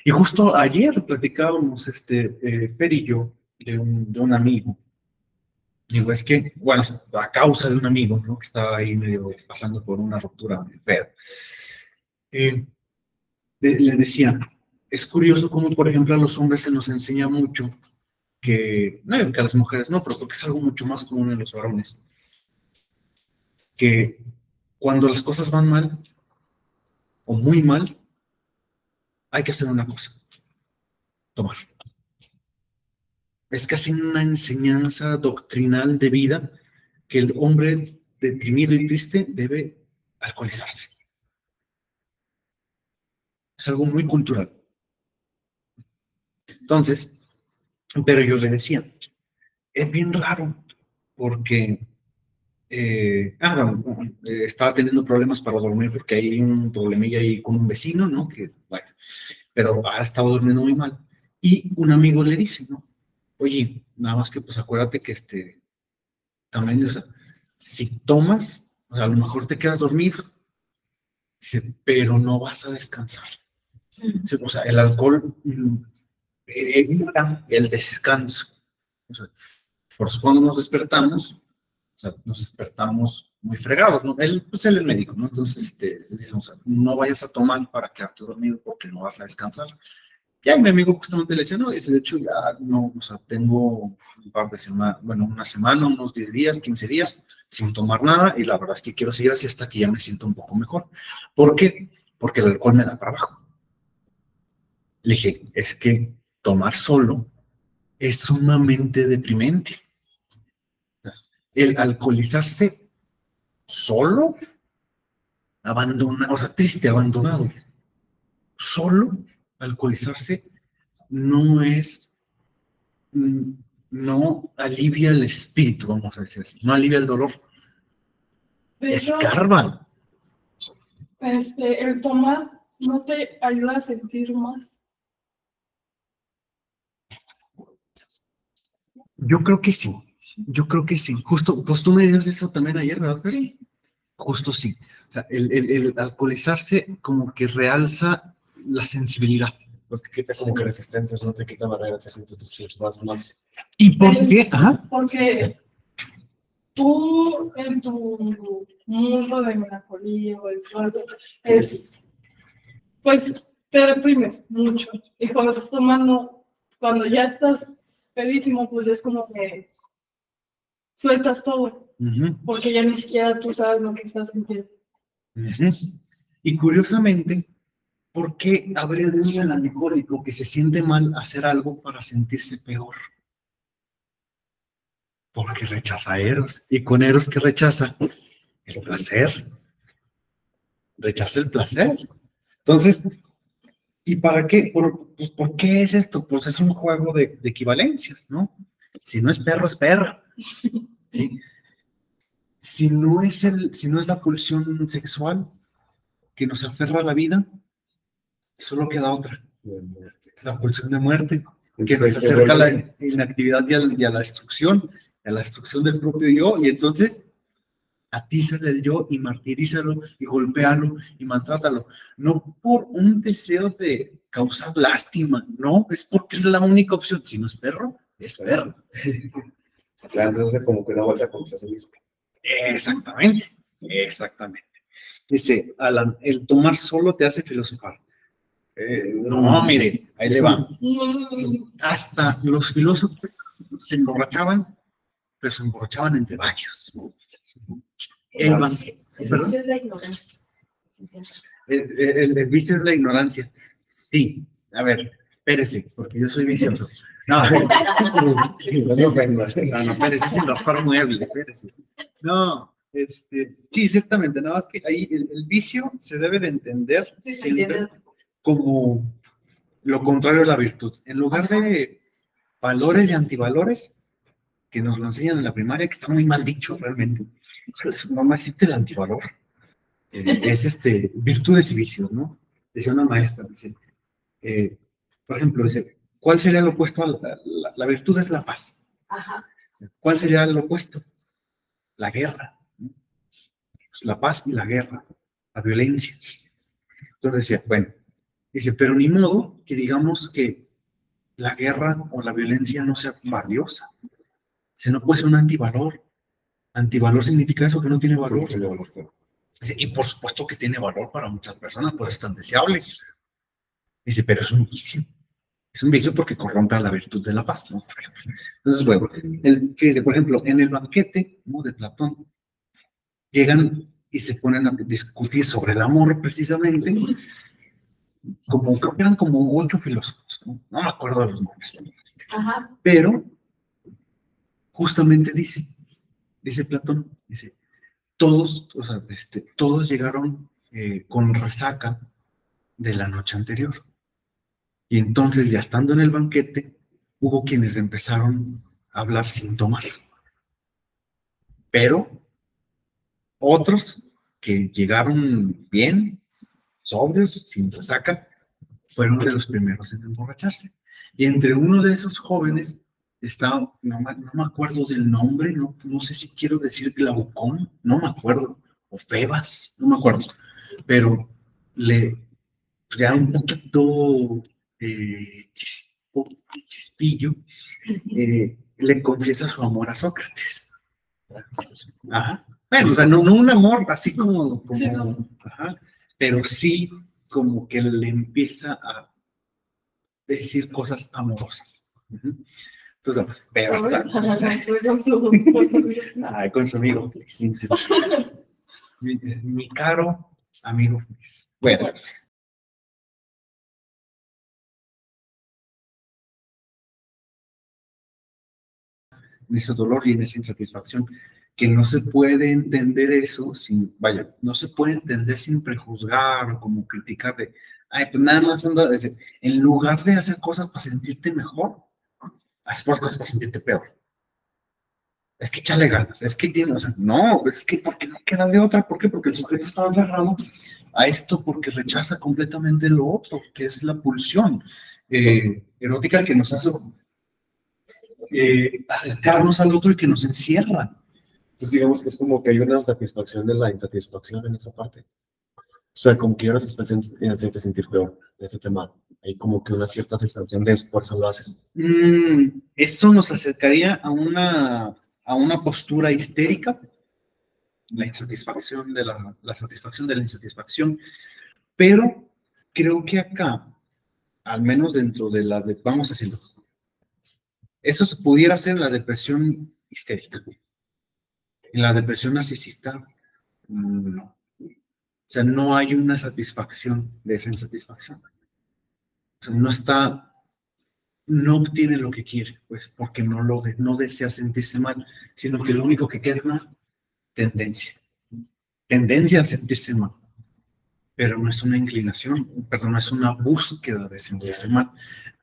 Y justo ayer platicábamos, Fer y yo, de un amigo. Digo, es que, bueno, a causa de un amigo, ¿no? Que estaba ahí medio pasando por una ruptura fea. Le decía, es curioso cómo, por ejemplo, a los hombres se nos enseña mucho que, no digo que a las mujeres no, pero porque es algo mucho más común en los varones, que cuando las cosas van mal, o muy mal, hay que hacer una cosa, tomar. Es casi una enseñanza doctrinal de vida que el hombre deprimido y triste debe alcoholizarse. Es algo muy cultural. Entonces, pero yo le decía, es bien raro porque estaba teniendo problemas para dormir porque hay un problemilla ahí con un vecino, ¿no? Que, bueno, pero ha estado durmiendo muy mal. Y un amigo le dice, ¿no? Oye, nada más que pues acuérdate que también, o sea, si tomas, o sea, a lo mejor te quedas dormido, dice, pero no vas a descansar. Dice, o sea, el alcohol evita el descanso. O sea, por eso cuando nos despertamos, o sea, nos despertamos muy fregados, ¿no? Él es el médico, ¿no? Entonces, dice, o sea, no vayas a tomar para quedarte dormido porque no vas a descansar. Ya mi amigo justamente le decía, no, dice, de hecho ya no, o sea, tengo un par de semanas, bueno, una semana, unos 10 días, 15 días, sin tomar nada, y la verdad es que quiero seguir así hasta que ya me sienta un poco mejor. ¿Por qué? Porque el alcohol me da para abajo. Le dije, es que tomar solo es sumamente deprimente. El alcoholizarse solo, abandonado, o sea, triste, abandonado, solo, alcoholizarse no es, no alivia el espíritu, vamos a decir así, no alivia el dolor, escarba. El tomar no te ayuda a sentir más. Yo creo que sí, justo, pues tú me dices eso también ayer, ¿verdad? Sí. Justo sí, o sea, el alcoholizarse como que realza la sensibilidad. Pues que quita como que resistencias, no te quita barreras, se sienten tus más. ¿Y por qué? Ajá. Porque tú en tu mundo de melancolía pues te reprimes mucho. Y cuando estás tomando, cuando ya estás pedísimo, pues es como que sueltas todo, Ujú, porque ya ni siquiera tú sabes lo que estás sintiendo. ujú. Y curiosamente, ¿por qué habría de un melancólico que se siente mal hacer algo para sentirse peor? Porque rechaza a Eros. Y con Eros, ¿qué rechaza? El placer. Rechaza el placer. Entonces, ¿y para qué? Pues, ¿por qué es esto? Pues es un juego de equivalencias, ¿no? Si no es perro, es perra. ¿Sí? Si no es la pulsión sexual que nos aferra a la vida, solo queda otra. La pulsión de muerte, que nos acerca a la inactividad y a la destrucción del propio yo, y entonces atízale el yo y martirízalo y golpéalo y maltrátalo. No por un deseo de causar lástima, no, es porque es la única opción. Si no es perro, es perro. Claro, entonces como que una vuelta contra sí mismo. Exactamente, exactamente. Dice, Alan, el tomar solo te hace filosofar. No, mire, ahí le va. Hasta los filósofos se emborrachaban, pero se emborrachaban entre varios. El Eso es la ignorancia. el vicio es la ignorancia. Sí, a ver, espérese, porque yo soy vicioso. No, no, espérese, sin raspar mueble, espérese. No, sí, ciertamente, nada más que ahí el vicio se debe de entender Sí, se siempre entiende. como lo contrario a la virtud. En lugar de valores y antivalores, que nos lo enseñan en la primaria, que está muy mal dicho realmente, pues, no existe el antivalor. Es virtudes y vicios, ¿no? Decía una maestra, dice, por ejemplo, dice, ¿cuál sería el opuesto a la virtud? Es la paz. Ajá. ¿Cuál sería el opuesto? La guerra. ¿No? Pues la paz y la guerra, la violencia. Entonces decía, bueno, dice, pero ni modo que digamos que la guerra o la violencia no sea valiosa. Dice, no puede ser un antivalor. Antivalor significa eso, que no tiene valor. Dice, y por supuesto que tiene valor para muchas personas, pues es tan deseable. Dice, pero es un vicio. Es un vicio porque corrompe a la virtud de la paz, ¿no? Por ejemplo. Entonces, bueno, fíjese, por ejemplo, en el banquete, ¿no?, de Platón, llegan y se ponen a discutir sobre el amor precisamente, como creo que eran como 8 filósofos, no me acuerdo de los nombres, Ajá. pero justamente dice Platón, dice, todos, o sea, todos llegaron con resaca de la noche anterior. Y entonces, ya estando en el banquete, hubo quienes empezaron a hablar sin tomar. Pero otros que llegaron bien, sobrios, sin resaca, fueron de los primeros en emborracharse. Y entre uno de esos jóvenes estaba, no me acuerdo del nombre, no sé si quiero decir Glaucón, no me acuerdo, o Febas, no me acuerdo, pero ya un poquito chispillo, le confiesa su amor a Sócrates. Ajá. Bueno, o sea, no un amor así como Sí, no. ajá, pero sí como que le empieza a decir cosas amorosas. Ujú. Entonces, pero hasta ay, con su amigo feliz. Mi caro amigo feliz. Bueno, en ese dolor y en esa insatisfacción, que no se puede entender eso sin, vaya, no se puede entender sin prejuzgar o como criticar de, ay, pues nada más anda, en lugar de hacer cosas para sentirte mejor, haces cosas para sentirte peor. Es que échale ganas, es que tiene, o sea, no, es que porque no queda de otra, ¿por qué? Porque el sujeto está agarrado a esto porque rechaza completamente lo otro, que es la pulsión erótica que nos hace acercarnos al otro y que nos encierra. Entonces digamos que es como que hay una satisfacción de la insatisfacción en esa parte. O sea, como que hay una satisfacción en hacerte sentir peor en este tema. Hay como que una cierta sensación de por eso lo haces. Eso nos acercaría a una postura histérica, la insatisfacción de la satisfacción de la insatisfacción, pero creo que acá, al menos dentro de vamos haciendo, eso pudiera ser la depresión histérica. En la depresión narcisista, no. O sea, no hay una satisfacción de esa insatisfacción. O sea, no obtiene lo que quiere, pues, porque no desea sentirse mal, sino que lo único que queda es una tendencia. Tendencia a sentirse mal. Pero no es una inclinación, perdón, no es una búsqueda de sentirse mal.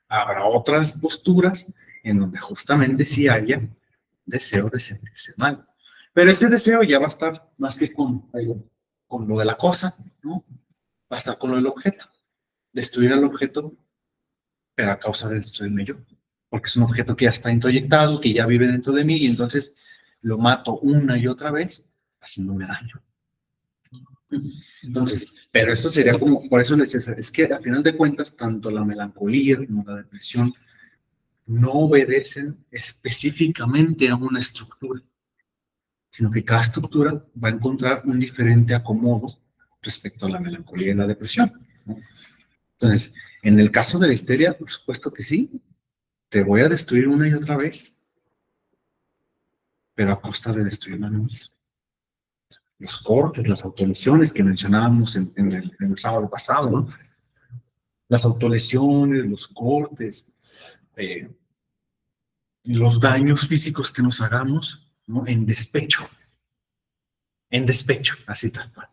Habrá otras posturas en donde justamente sí haya deseo de sentirse mal. Pero ese deseo ya va a estar más que con lo de la cosa, ¿no? Va a estar con lo del objeto. Destruir al objeto, pero a causa de destruirme yo. Porque es un objeto que ya está introyectado, que ya vive dentro de mí, y entonces lo mato una y otra vez, haciéndome daño. Entonces, pero eso sería como, por eso les decía, es que a final de cuentas, tanto la melancolía como la depresión no obedecen específicamente a una estructura, sino que cada estructura va a encontrar un diferente acomodo respecto a la melancolía y la depresión, ¿no? Entonces, en el caso de la histeria, por supuesto que sí, te voy a destruir una y otra vez, pero a costa de destruirme a mí mismo. Los cortes, las autolesiones que mencionábamos en el sábado pasado, ¿no? Las autolesiones, los cortes, los daños físicos que nos hagamos, ¿no? En despecho, así tal cual.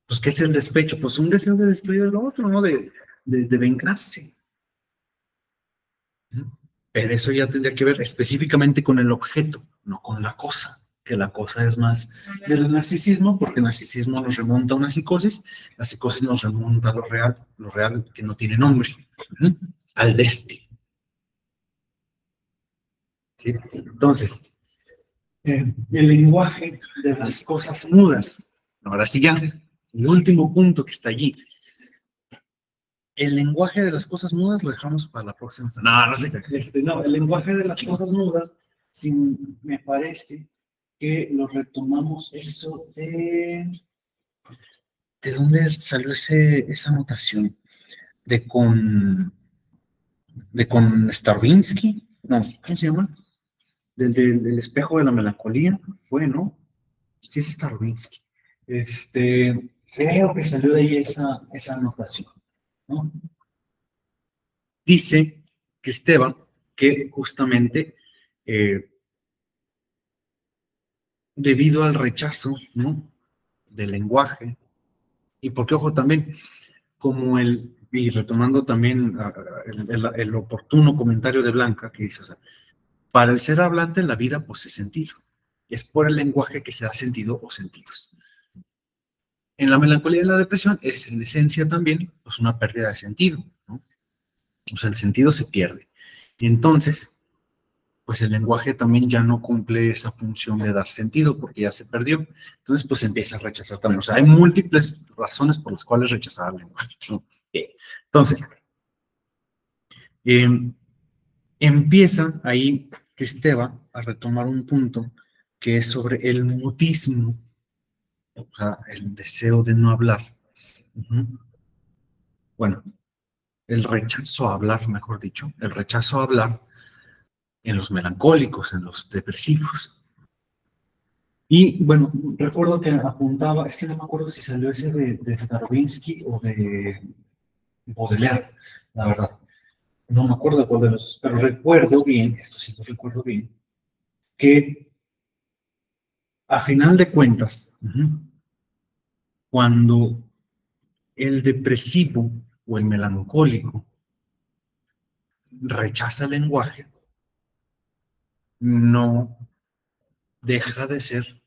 Pues, ¿qué es el despecho? Pues un deseo de destruir al otro, ¿no? De vengarse. Pero eso ya tendría que ver específicamente con el objeto, no con la cosa, que la cosa es más del narcisismo, porque el narcisismo nos remonta a una psicosis, la psicosis nos remonta a lo real que no tiene nombre, al despe. ¿Sí? Entonces, el lenguaje de las cosas mudas. Ahora sí ya, el último punto que está allí. El lenguaje de las cosas mudas lo dejamos para la próxima semana. No sé. No, el lenguaje de las cosas mudas, sí, me parece que lo retomamos eso de... ¿De dónde salió esa anotación? De con Stravinsky. No, ¿cómo se llama? Del espejo de la melancolía. Fue, ¿no? Sí, es Stravinsky. Creo que salió de ahí esa anotación, ¿no? Dice que Esteban, que justamente debido al rechazo, ¿no? Del lenguaje, y porque, ojo, también, como y retomando también el oportuno comentario de Blanca, que dice, o sea, para el ser hablante la vida posee sentido, es por el lenguaje que se da sentido o sentidos. En la melancolía y la depresión es en esencia también pues una pérdida de sentido, ¿no? O sea, el sentido se pierde. Y entonces, pues el lenguaje también ya no cumple esa función de dar sentido porque ya se perdió. Entonces, pues empieza a rechazar también. O sea, hay múltiples razones por las cuales rechazar el lenguaje, ¿no? Entonces, empieza ahí Cristeva a retomar un punto que es sobre el mutismo, o sea, el deseo de no hablar. Bueno, el rechazo a hablar, mejor dicho, el rechazo a hablar en los melancólicos, en los depresivos. Y bueno, recuerdo que apuntaba, es que no me acuerdo si salió ese de Stravinsky o de Baudelaire, la verdad. No me acuerdo de cuál de los dos, pero recuerdo bien, esto sí lo recuerdo bien, que a final de cuentas, cuando el depresivo o el melancólico rechaza el lenguaje, no deja de ser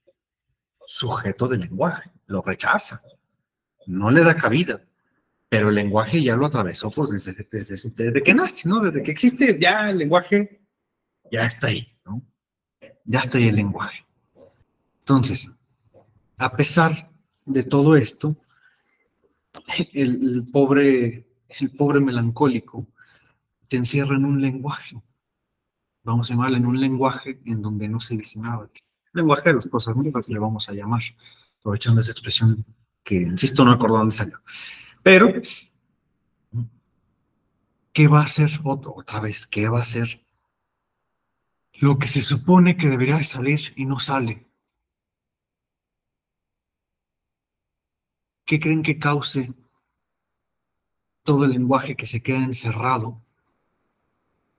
sujeto del lenguaje, lo rechaza, no le da cabida, pero el lenguaje ya lo atravesó pues desde que nace, ¿no? Desde que existe ya el lenguaje, ya está ahí, ¿no? Ya está ahí el lenguaje. Entonces, a pesar de todo esto, el pobre melancólico te encierra en un lenguaje, vamos a llamarle en un lenguaje en donde no se dice nada. Lenguaje de las cosas mudas le vamos a llamar, aprovechando esa expresión que, insisto, no recuerdo dónde salió. Pero, ¿qué va a hacer otra vez? ¿Qué va a hacer? Lo que se supone que debería de salir y no sale. ¿qué creen que cause todo el lenguaje que se queda encerrado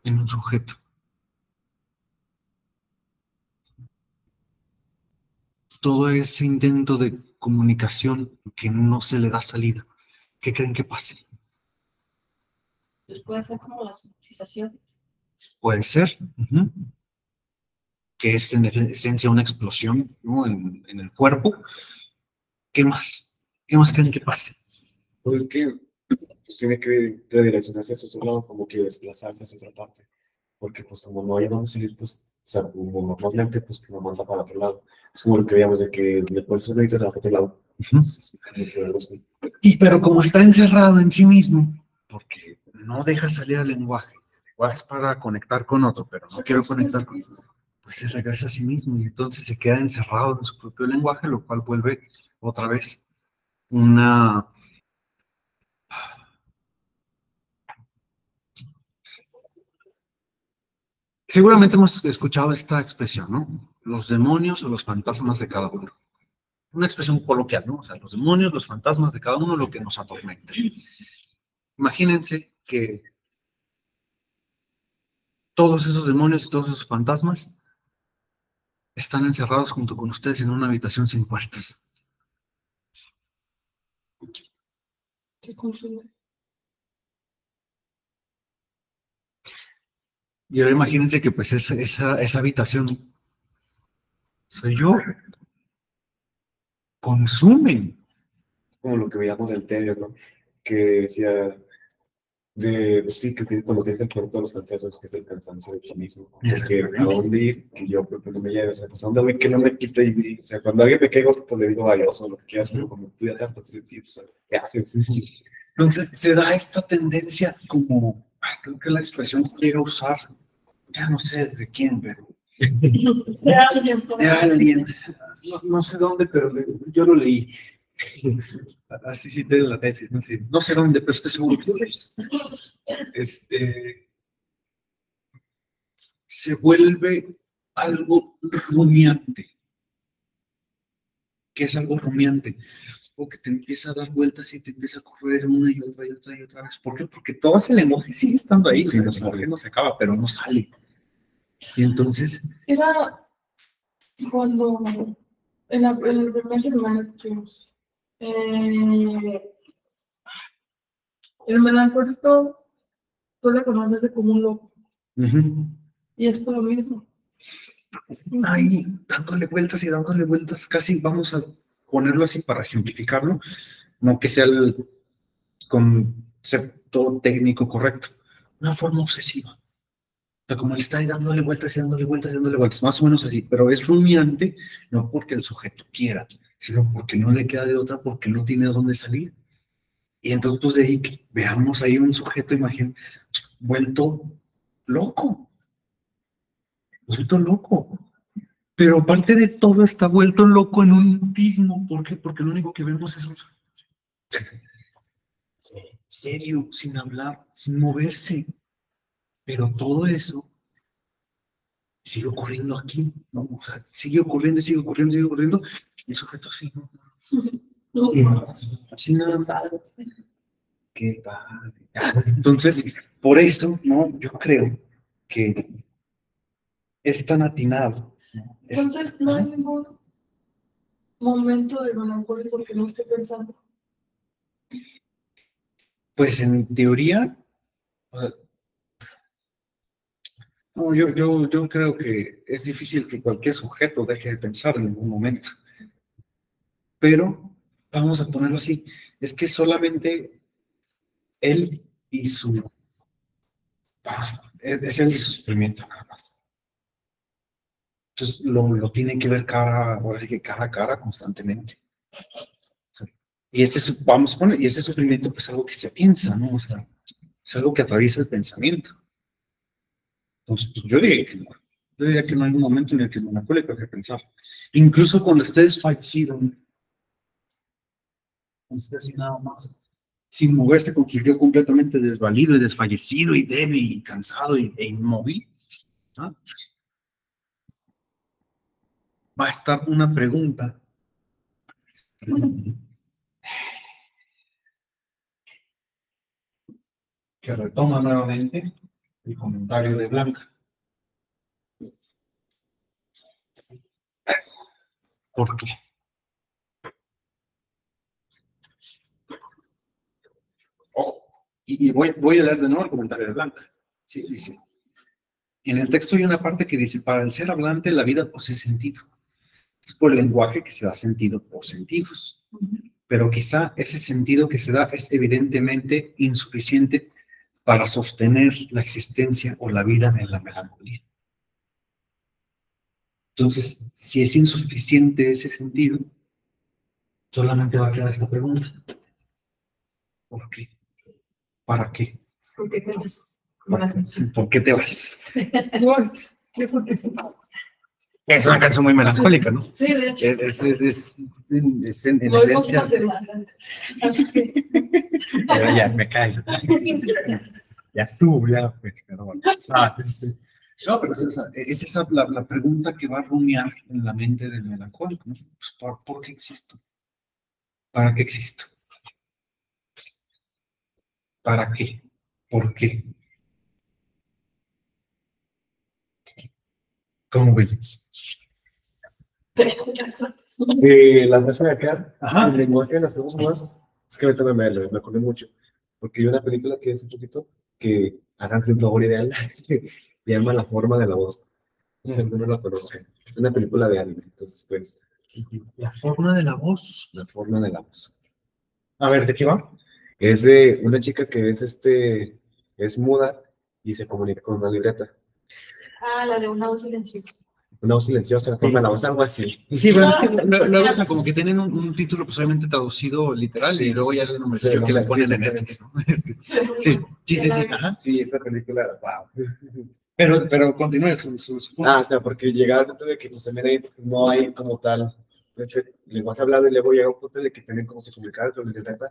en un sujeto? Todo ese intento de comunicación que no se le da salida. ¿Qué creen que pase? Pues puede ser como la somatización. Puede ser, que es en esencia una explosión, ¿no? en el cuerpo. ¿Qué más? ¿Qué más creen que pase? Pues es que pues, tiene que redireccionarse hacia otro lado, como que desplazarse hacia otra parte. Porque pues como no hay dónde salir, pues, o sea, como normalmente, pues que lo manda para otro lado. Es como lo que veíamos de que le pones un dedito para otro lado. Es como que algo así. Y pero como está encerrado en sí mismo, porque no deja salir el lenguaje, es para conectar con otro, pero no quiero conectar con otro, pues se regresa a sí mismo y entonces se queda encerrado en su propio lenguaje, lo cual vuelve otra vez una... Seguramente hemos escuchado esta expresión, ¿no? Los demonios o los fantasmas de cada uno. Una expresión coloquial, ¿no? O sea, los demonios, los fantasmas de cada uno, lo que nos atormenta. Imagínense que todos esos demonios y todos esos fantasmas están encerrados junto con ustedes en una habitación sin puertas. ¿Qué consume? Y ahora imagínense que pues esa habitación soy yo. Consumen. Como lo que veíamos del Tedio, ¿no? Que decía de, pues sí, que cuando tienes el cuerpo de los cansancios, que es el cansancio de ti mismo. Porque a dónde ir, que yo creo que no me lleve, o sea, pues a dónde voy, que no me quite y, o sea, cuando alguien me caiga, pues le digo valioso, lo que quieras, pero como tú ya te has sentido, o sea, ¿qué haces? Entonces se da esta tendencia como, creo que la expresión que llega a usar, ya no sé de quién, pero De alguien, por de ahí. alguien, no sé dónde, pero yo lo leí. Así cité en la tesis, no sé dónde, pero estoy seguro que lo leí. Se vuelve algo rumiante. ¿Qué es algo rumiante? O que te empieza a dar vueltas y te empieza a correr una y otra y otra y otra vez. ¿Por qué? Porque todo ese lenguaje sigue estando ahí, Sí, el no lenguaje sale. no se acaba, pero no sale. Y entonces, Era cuando en el primer semana que tuvimos, el melancólico, tú le conoces como un loco, y es por lo mismo. ahí dándole vueltas y dándole vueltas, casi vamos a ponerlo así para ejemplificarlo, no que sea el concepto técnico correcto, una forma obsesiva. O sea, como le está ahí dándole vueltas y dándole vueltas y dándole vueltas, más o menos así, pero es rumiante, no porque el sujeto quiera, sino porque no le queda de otra, porque no tiene de dónde salir. Y entonces, pues de ahí que veamos ahí un sujeto, imagínate, vuelto loco, vuelto loco. Pero aparte de todo, está vuelto loco en un mutismo. ¿Por qué? Porque lo único que vemos es un serio, sin hablar, sin moverse. Pero todo eso sigue ocurriendo aquí, ¿no? O sea, sigue ocurriendo, sigue ocurriendo, sigue ocurriendo. Y el sujeto así, ¿no? Así nada más. Qué padre. Entonces, por eso, ¿no? Yo creo que es tan atinado, ¿no? Entonces, no hay ningún momento de melancólico que no esté pensando. Pues en teoría, o sea, no, yo creo que es difícil que cualquier sujeto deje de pensar en ningún momento. Pero vamos a ponerlo así, es que solamente él y su, es él y su sufrimiento nada más. Entonces lo tiene que ver ahora sí que cara a cara constantemente. O sea, y vamos a poner, y ese sufrimiento pues es algo que se piensa, ¿no? O sea, es algo que atraviesa el pensamiento. Entonces, pues, yo diría que no. Yo diría que no hay un momento en el que el melancólico deje de pensar. Incluso cuando esté desfallecido, cuando esté así nada más, sin moverse, con su yo completamente desvalido y desfallecido y débil y cansado e inmóvil, ¿no? Va a estar una pregunta que retoma nuevamente el comentario de Blanca. ¿Por qué? Ojo, y voy a leer de nuevo el comentario de Blanca. Sí, dice, en el texto hay una parte que dice, para el ser hablante la vida posee sentido. Es por el lenguaje que se da sentido o sentidos. Pero quizá ese sentido que se da es evidentemente insuficiente para sostener la existencia o la vida en la melancolía. Entonces, si es insuficiente ese sentido, solamente va a quedar esta pregunta. ¿Por qué? ¿Para qué? ¿Por qué te vas? ¿Por qué te vas? Eso que sí. Es una canción muy melancólica, ¿no? Sí, de hecho. Es en Lo oímos esencia. una semana. Así que. Pero ya, me callo. Ya estuvo, ya, pues, pero bueno. No, pero es esa la pregunta que va a rumiar en la mente del melancólico, ¿no? Pues, ¿por qué existo? ¿Para qué existo? ¿Para qué? ¿Por qué? ¿Cómo ves? La frase de acá, Ajá. el lenguaje de las cosas más, es que ahorita me acordé mucho, porque hay una película que es un poquito que háganse un favor ideal, se llama La forma de la voz. No sé si alguno la conoce. Es una película de anime, entonces, pues, La forma de la voz. La forma de la voz. A ver, ¿de qué va? Es de una chica que es muda y se comunica con una libreta. Ah, la de una voz silenciosa. Una voz silenciosa, la forma de la voz, algo así. Sí, bueno, es que luego, o sea, como que tienen un título posiblemente traducido literal Sí. y luego ya el nombre Sí, que le ponen sí, en Netflix, ¿no? Sí, ajá. Sí, esa película, wow. Pero continúe su punto. O sea, porque llega al punto de que pues, también no hay como tal lenguaje hablado y luego llega un punto de que tienen como se comunicar con la libreta.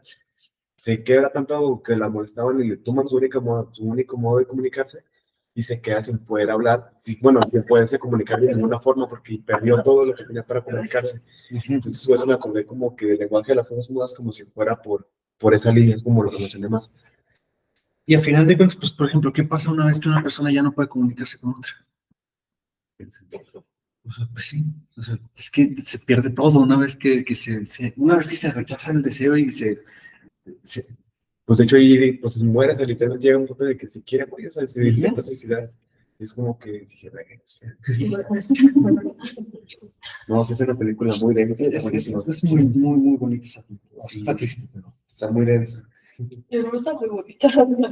Se queda tanto que la molestaban y le toman su único modo de comunicarse y se queda sin poder hablar, bueno, sin poderse comunicar de ninguna forma porque perdió todo lo que tenía para comunicarse. Entonces eso me acordé como que el lenguaje de las cosas mudas como si fuera por esa línea, es como lo relacioné más. Y al final de cuentas, pues, por ejemplo, ¿qué pasa una vez que una persona ya no puede comunicarse con otra? O sea, pues sí, o sea, es que se pierde todo una vez que una vez que se rechaza el deseo y pues de hecho ahí pues se muere, se literalmente llega un punto de que se quiere morir, o sea, se intenta suicidar. Es como que dije, no, sí, es una película muy densa, está buenísima. es muy, muy, muy bonita esa película. Sí. Está triste, pero Está muy densa. Me gusta muy bonita.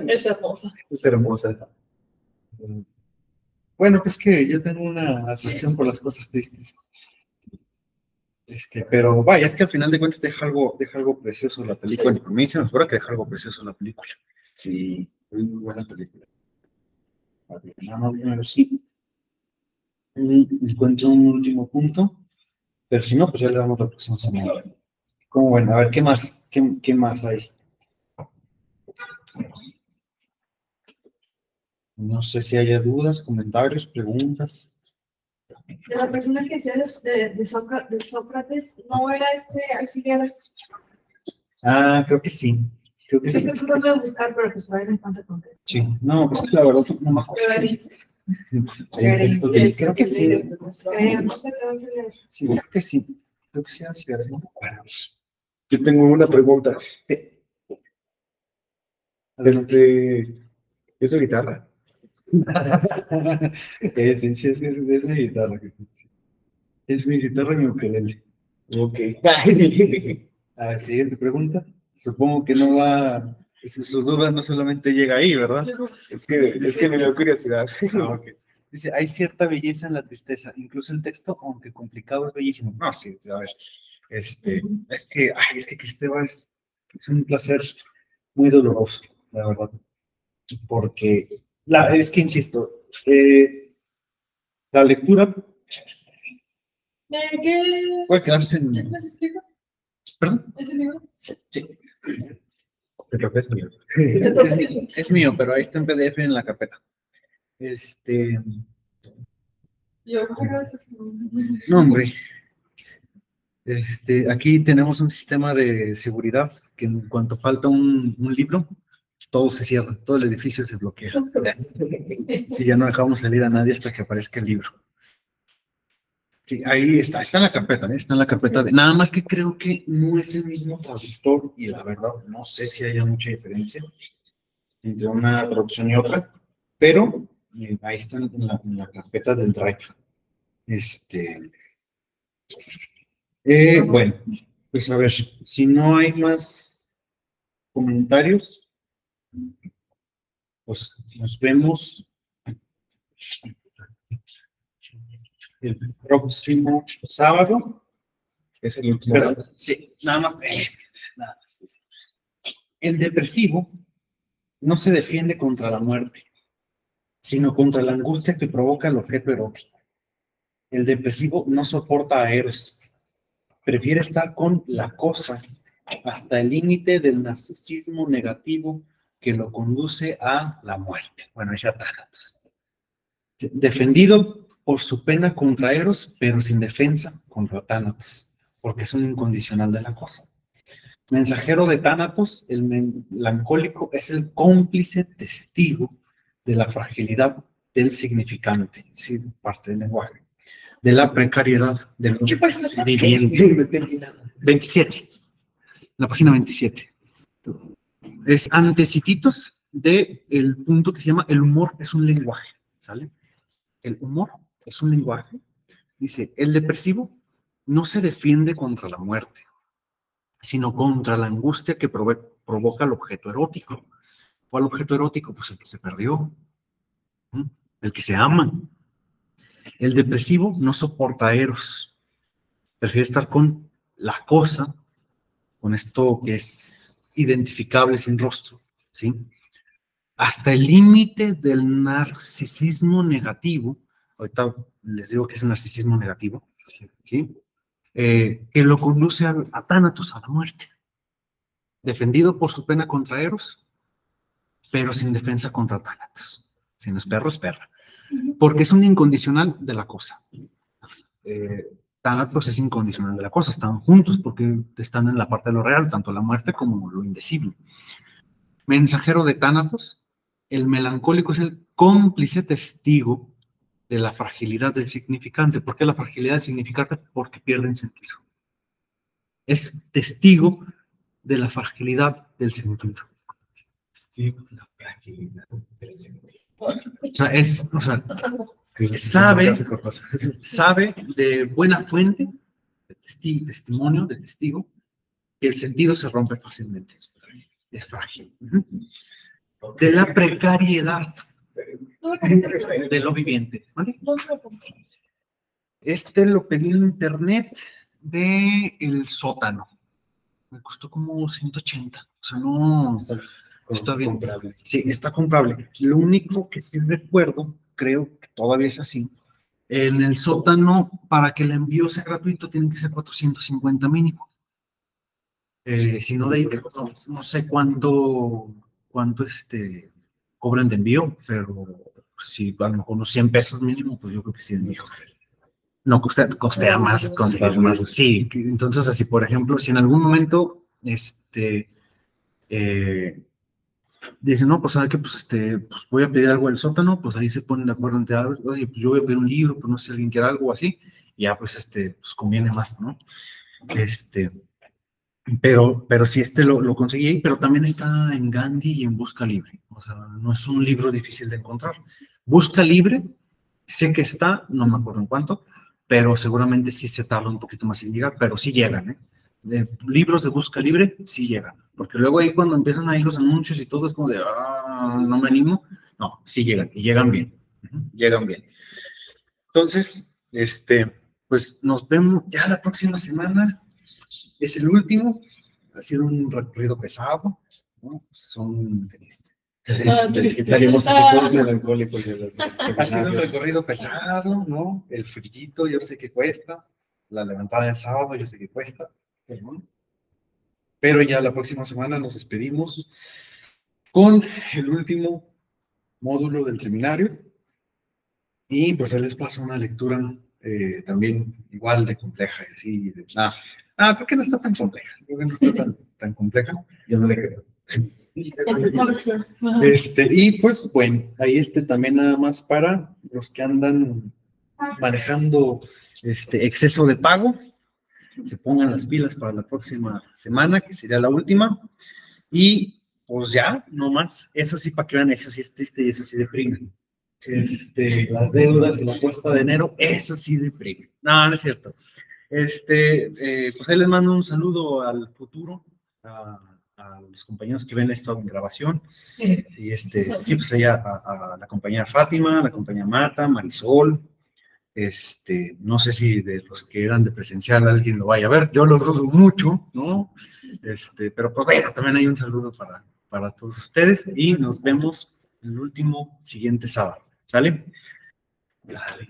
Es hermosa. Es hermosa. bueno, pues que yo tengo una atracción por las cosas tristes. Pero vaya, es que al final de cuentas deja algo precioso la película. Y por mí se me ocurre que deja algo precioso la película. Sí, muy buena película. A ver, nada más primero sí. Encuentro un último punto. Pero si no, pues ya le damos la próxima semana. Como bueno, a ver, ¿qué más? ¿Qué más hay? No sé si haya dudas, comentarios, preguntas. De la persona que decía de Sócrates, ¿no era Alcibiades? Ah, creo que sí. Creo que Es sí. que eso lo voy a buscar, pero pues todavía no encuentro concreto. Sí. No, pues que la verdad no me acuerdo. Creo que sí. No sé, tengo que leer. Sí, creo que sí. Creo que sí, Alcibiades, no me acuerdo. Yo tengo una pregunta. Sí. ¿Es su guitarra? Sí, es mi guitarra. Es mi guitarra y mi ukelele. Ok. A ver, siguiente pregunta. Supongo que no va. Su duda no solamente llega ahí, ¿verdad? Es que me dio curiosidad. Ah, ok. Dice, hay cierta belleza en la tristeza. Incluso el texto, aunque complicado, es bellísimo. No, sí, a ver. Es que Cristeva es un placer muy doloroso, la verdad. Porque, es que insisto, la lectura ¿Qué? puede quedarse en. ¿Es libro? ¿Perdón? ¿Ese libro? Sí. Creo que es mío. Es mío, pero ahí está en PDF en la carpeta. Yo, No, hombre. Aquí tenemos un sistema de seguridad que en cuanto falta un libro, todo se cierra, todo el edificio se bloquea. Sí, ya no dejamos salir a nadie hasta que aparezca el libro. Sí, ahí está en la carpeta, ¿eh? Está en la carpeta. Nada más que creo que no es el mismo traductor y la verdad no sé si haya mucha diferencia entre una traducción y otra, pero ahí está en la carpeta del Drive. Bueno, pues a ver, si no hay más comentarios, pues nos vemos el próximo sábado. Es el último. Pero, sí, nada más. El depresivo no se defiende contra la muerte, sino contra la angustia que provoca el objeto erótico. El depresivo no soporta a Eros, prefiere estar con la cosa hasta el límite del narcisismo negativo que lo conduce a la muerte. Bueno, ese Tánatos. Defendido por su pena contra Eros, pero sin defensa contra Tánatos, porque es un incondicional de la cosa. Mensajero de Tánatos, el melancólico es el cómplice testigo de la fragilidad del significante, sí, parte del lenguaje, de la precariedad del viviente. 27, la página 27. Es antecititos del punto que se llama el humor es un lenguaje, ¿sale? El humor es un lenguaje. Dice, el depresivo no se defiende contra la muerte, sino contra la angustia que provoca el objeto erótico. ¿Cuál objeto erótico? Pues el que se perdió, el que se ama. El depresivo no soporta a Eros, prefiere estar con la cosa, con esto que es identificable sin rostro, ¿sí? Hasta el límite del narcisismo negativo. Ahorita les digo que es el narcisismo negativo, ¿sí? Que lo conduce a Tánatos, a la muerte. Defendido por su pena contra Eros, pero sin defensa contra Tánatos. Si no es perro, es perra. Porque es un incondicional de la cosa. Tánatos es incondicional de la cosa, están juntos porque están en la parte de lo real, tanto la muerte como lo indecible. Mensajero de Tánatos, el melancólico es el cómplice testigo de la fragilidad del significante. ¿Por qué la fragilidad del significante? Porque pierden sentido. Es testigo de la fragilidad del sentido. Testigo de la fragilidad del sentido. Sabe de buena fuente, de testimonio, de testigo, que el sentido se rompe fácilmente. Es frágil. De la precariedad de lo viviente. ¿Vale? Lo pedí en internet de El Sótano. Me costó como 180. O sea, no... Está bien. Comprable. Sí, está comprable. Lo único que sí recuerdo, creo que todavía es así, en El Sótano, para que el envío sea gratuito, tienen que ser 450 mínimo. Si no, de ahí, no sé cuánto cobran de envío, pero si a lo mejor unos 100 pesos mínimo, pues yo creo que sí. No, costea más, conseguir más. Sí, entonces así, por ejemplo, si en algún momento, dicen, no, pues, ¿sabe qué? Pues, pues voy a pedir algo del Sótano, pues ahí se ponen de acuerdo entre, oye, pues yo voy a pedir un libro, pues no sé si alguien quiere algo así, y ya, pues, pues conviene más, ¿no? Pero sí, lo conseguí ahí, pero también está en Gandhi y en Busca Libre, o sea, no es un libro difícil de encontrar. Busca Libre, sé que está, no me acuerdo en cuánto, pero seguramente sí se tarda un poquito más en llegar, pero sí llegan, ¿eh? Libros de Busca Libre sí llegan, porque luego ahí cuando empiezan ahí los anuncios y todo es como de, no me animo. No, sí llegan, y llegan bien, llegan bien. Entonces, pues nos vemos ya la próxima semana, es el último, ha sido un recorrido pesado, ¿no? Salimos así todos melancólicos. Ha sido un recorrido pesado, ¿no? El frillito yo sé que cuesta, la levantada del sábado yo sé que cuesta, pero ya la próxima semana nos despedimos con el último módulo del seminario y pues ahí les paso una lectura también igual de compleja. Así, creo que no está tan compleja, creo que no está tan compleja. Yo no le creo. Y pues bueno, ahí también nada más para los que andan manejando exceso de pago, se pongan las pilas para la próxima semana, que sería la última, y pues ya, no más, eso sí, para que vean, eso sí es triste y eso sí deprime. Las deudas y la cuesta de enero, eso sí deprime. No, no es cierto. Pues ahí les mando un saludo al futuro, a los compañeros que ven esto en grabación, y sí, pues allá a la compañera Fátima, a la compañera Marta, Marisol, no sé si de los que eran de presencial alguien lo vaya a ver, yo lo dudo mucho, ¿no? Pero pues bueno, también hay un saludo para todos ustedes, y nos vemos el último siguiente sábado, ¿sale? Vale.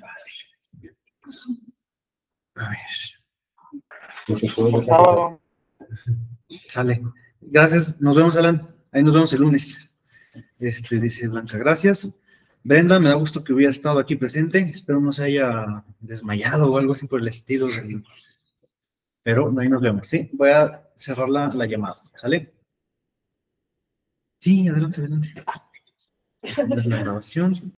A ver. Sábado. Sale. Gracias, nos vemos, Alan. Ahí nos vemos el lunes. Dice Blanca, gracias. Brenda, me da gusto que hubiera estado aquí presente. Espero no se haya desmayado o algo así por el estilo. Pero ahí nos vemos, ¿sí? Voy a cerrar la llamada, ¿sale? Sí, adelante. La grabación.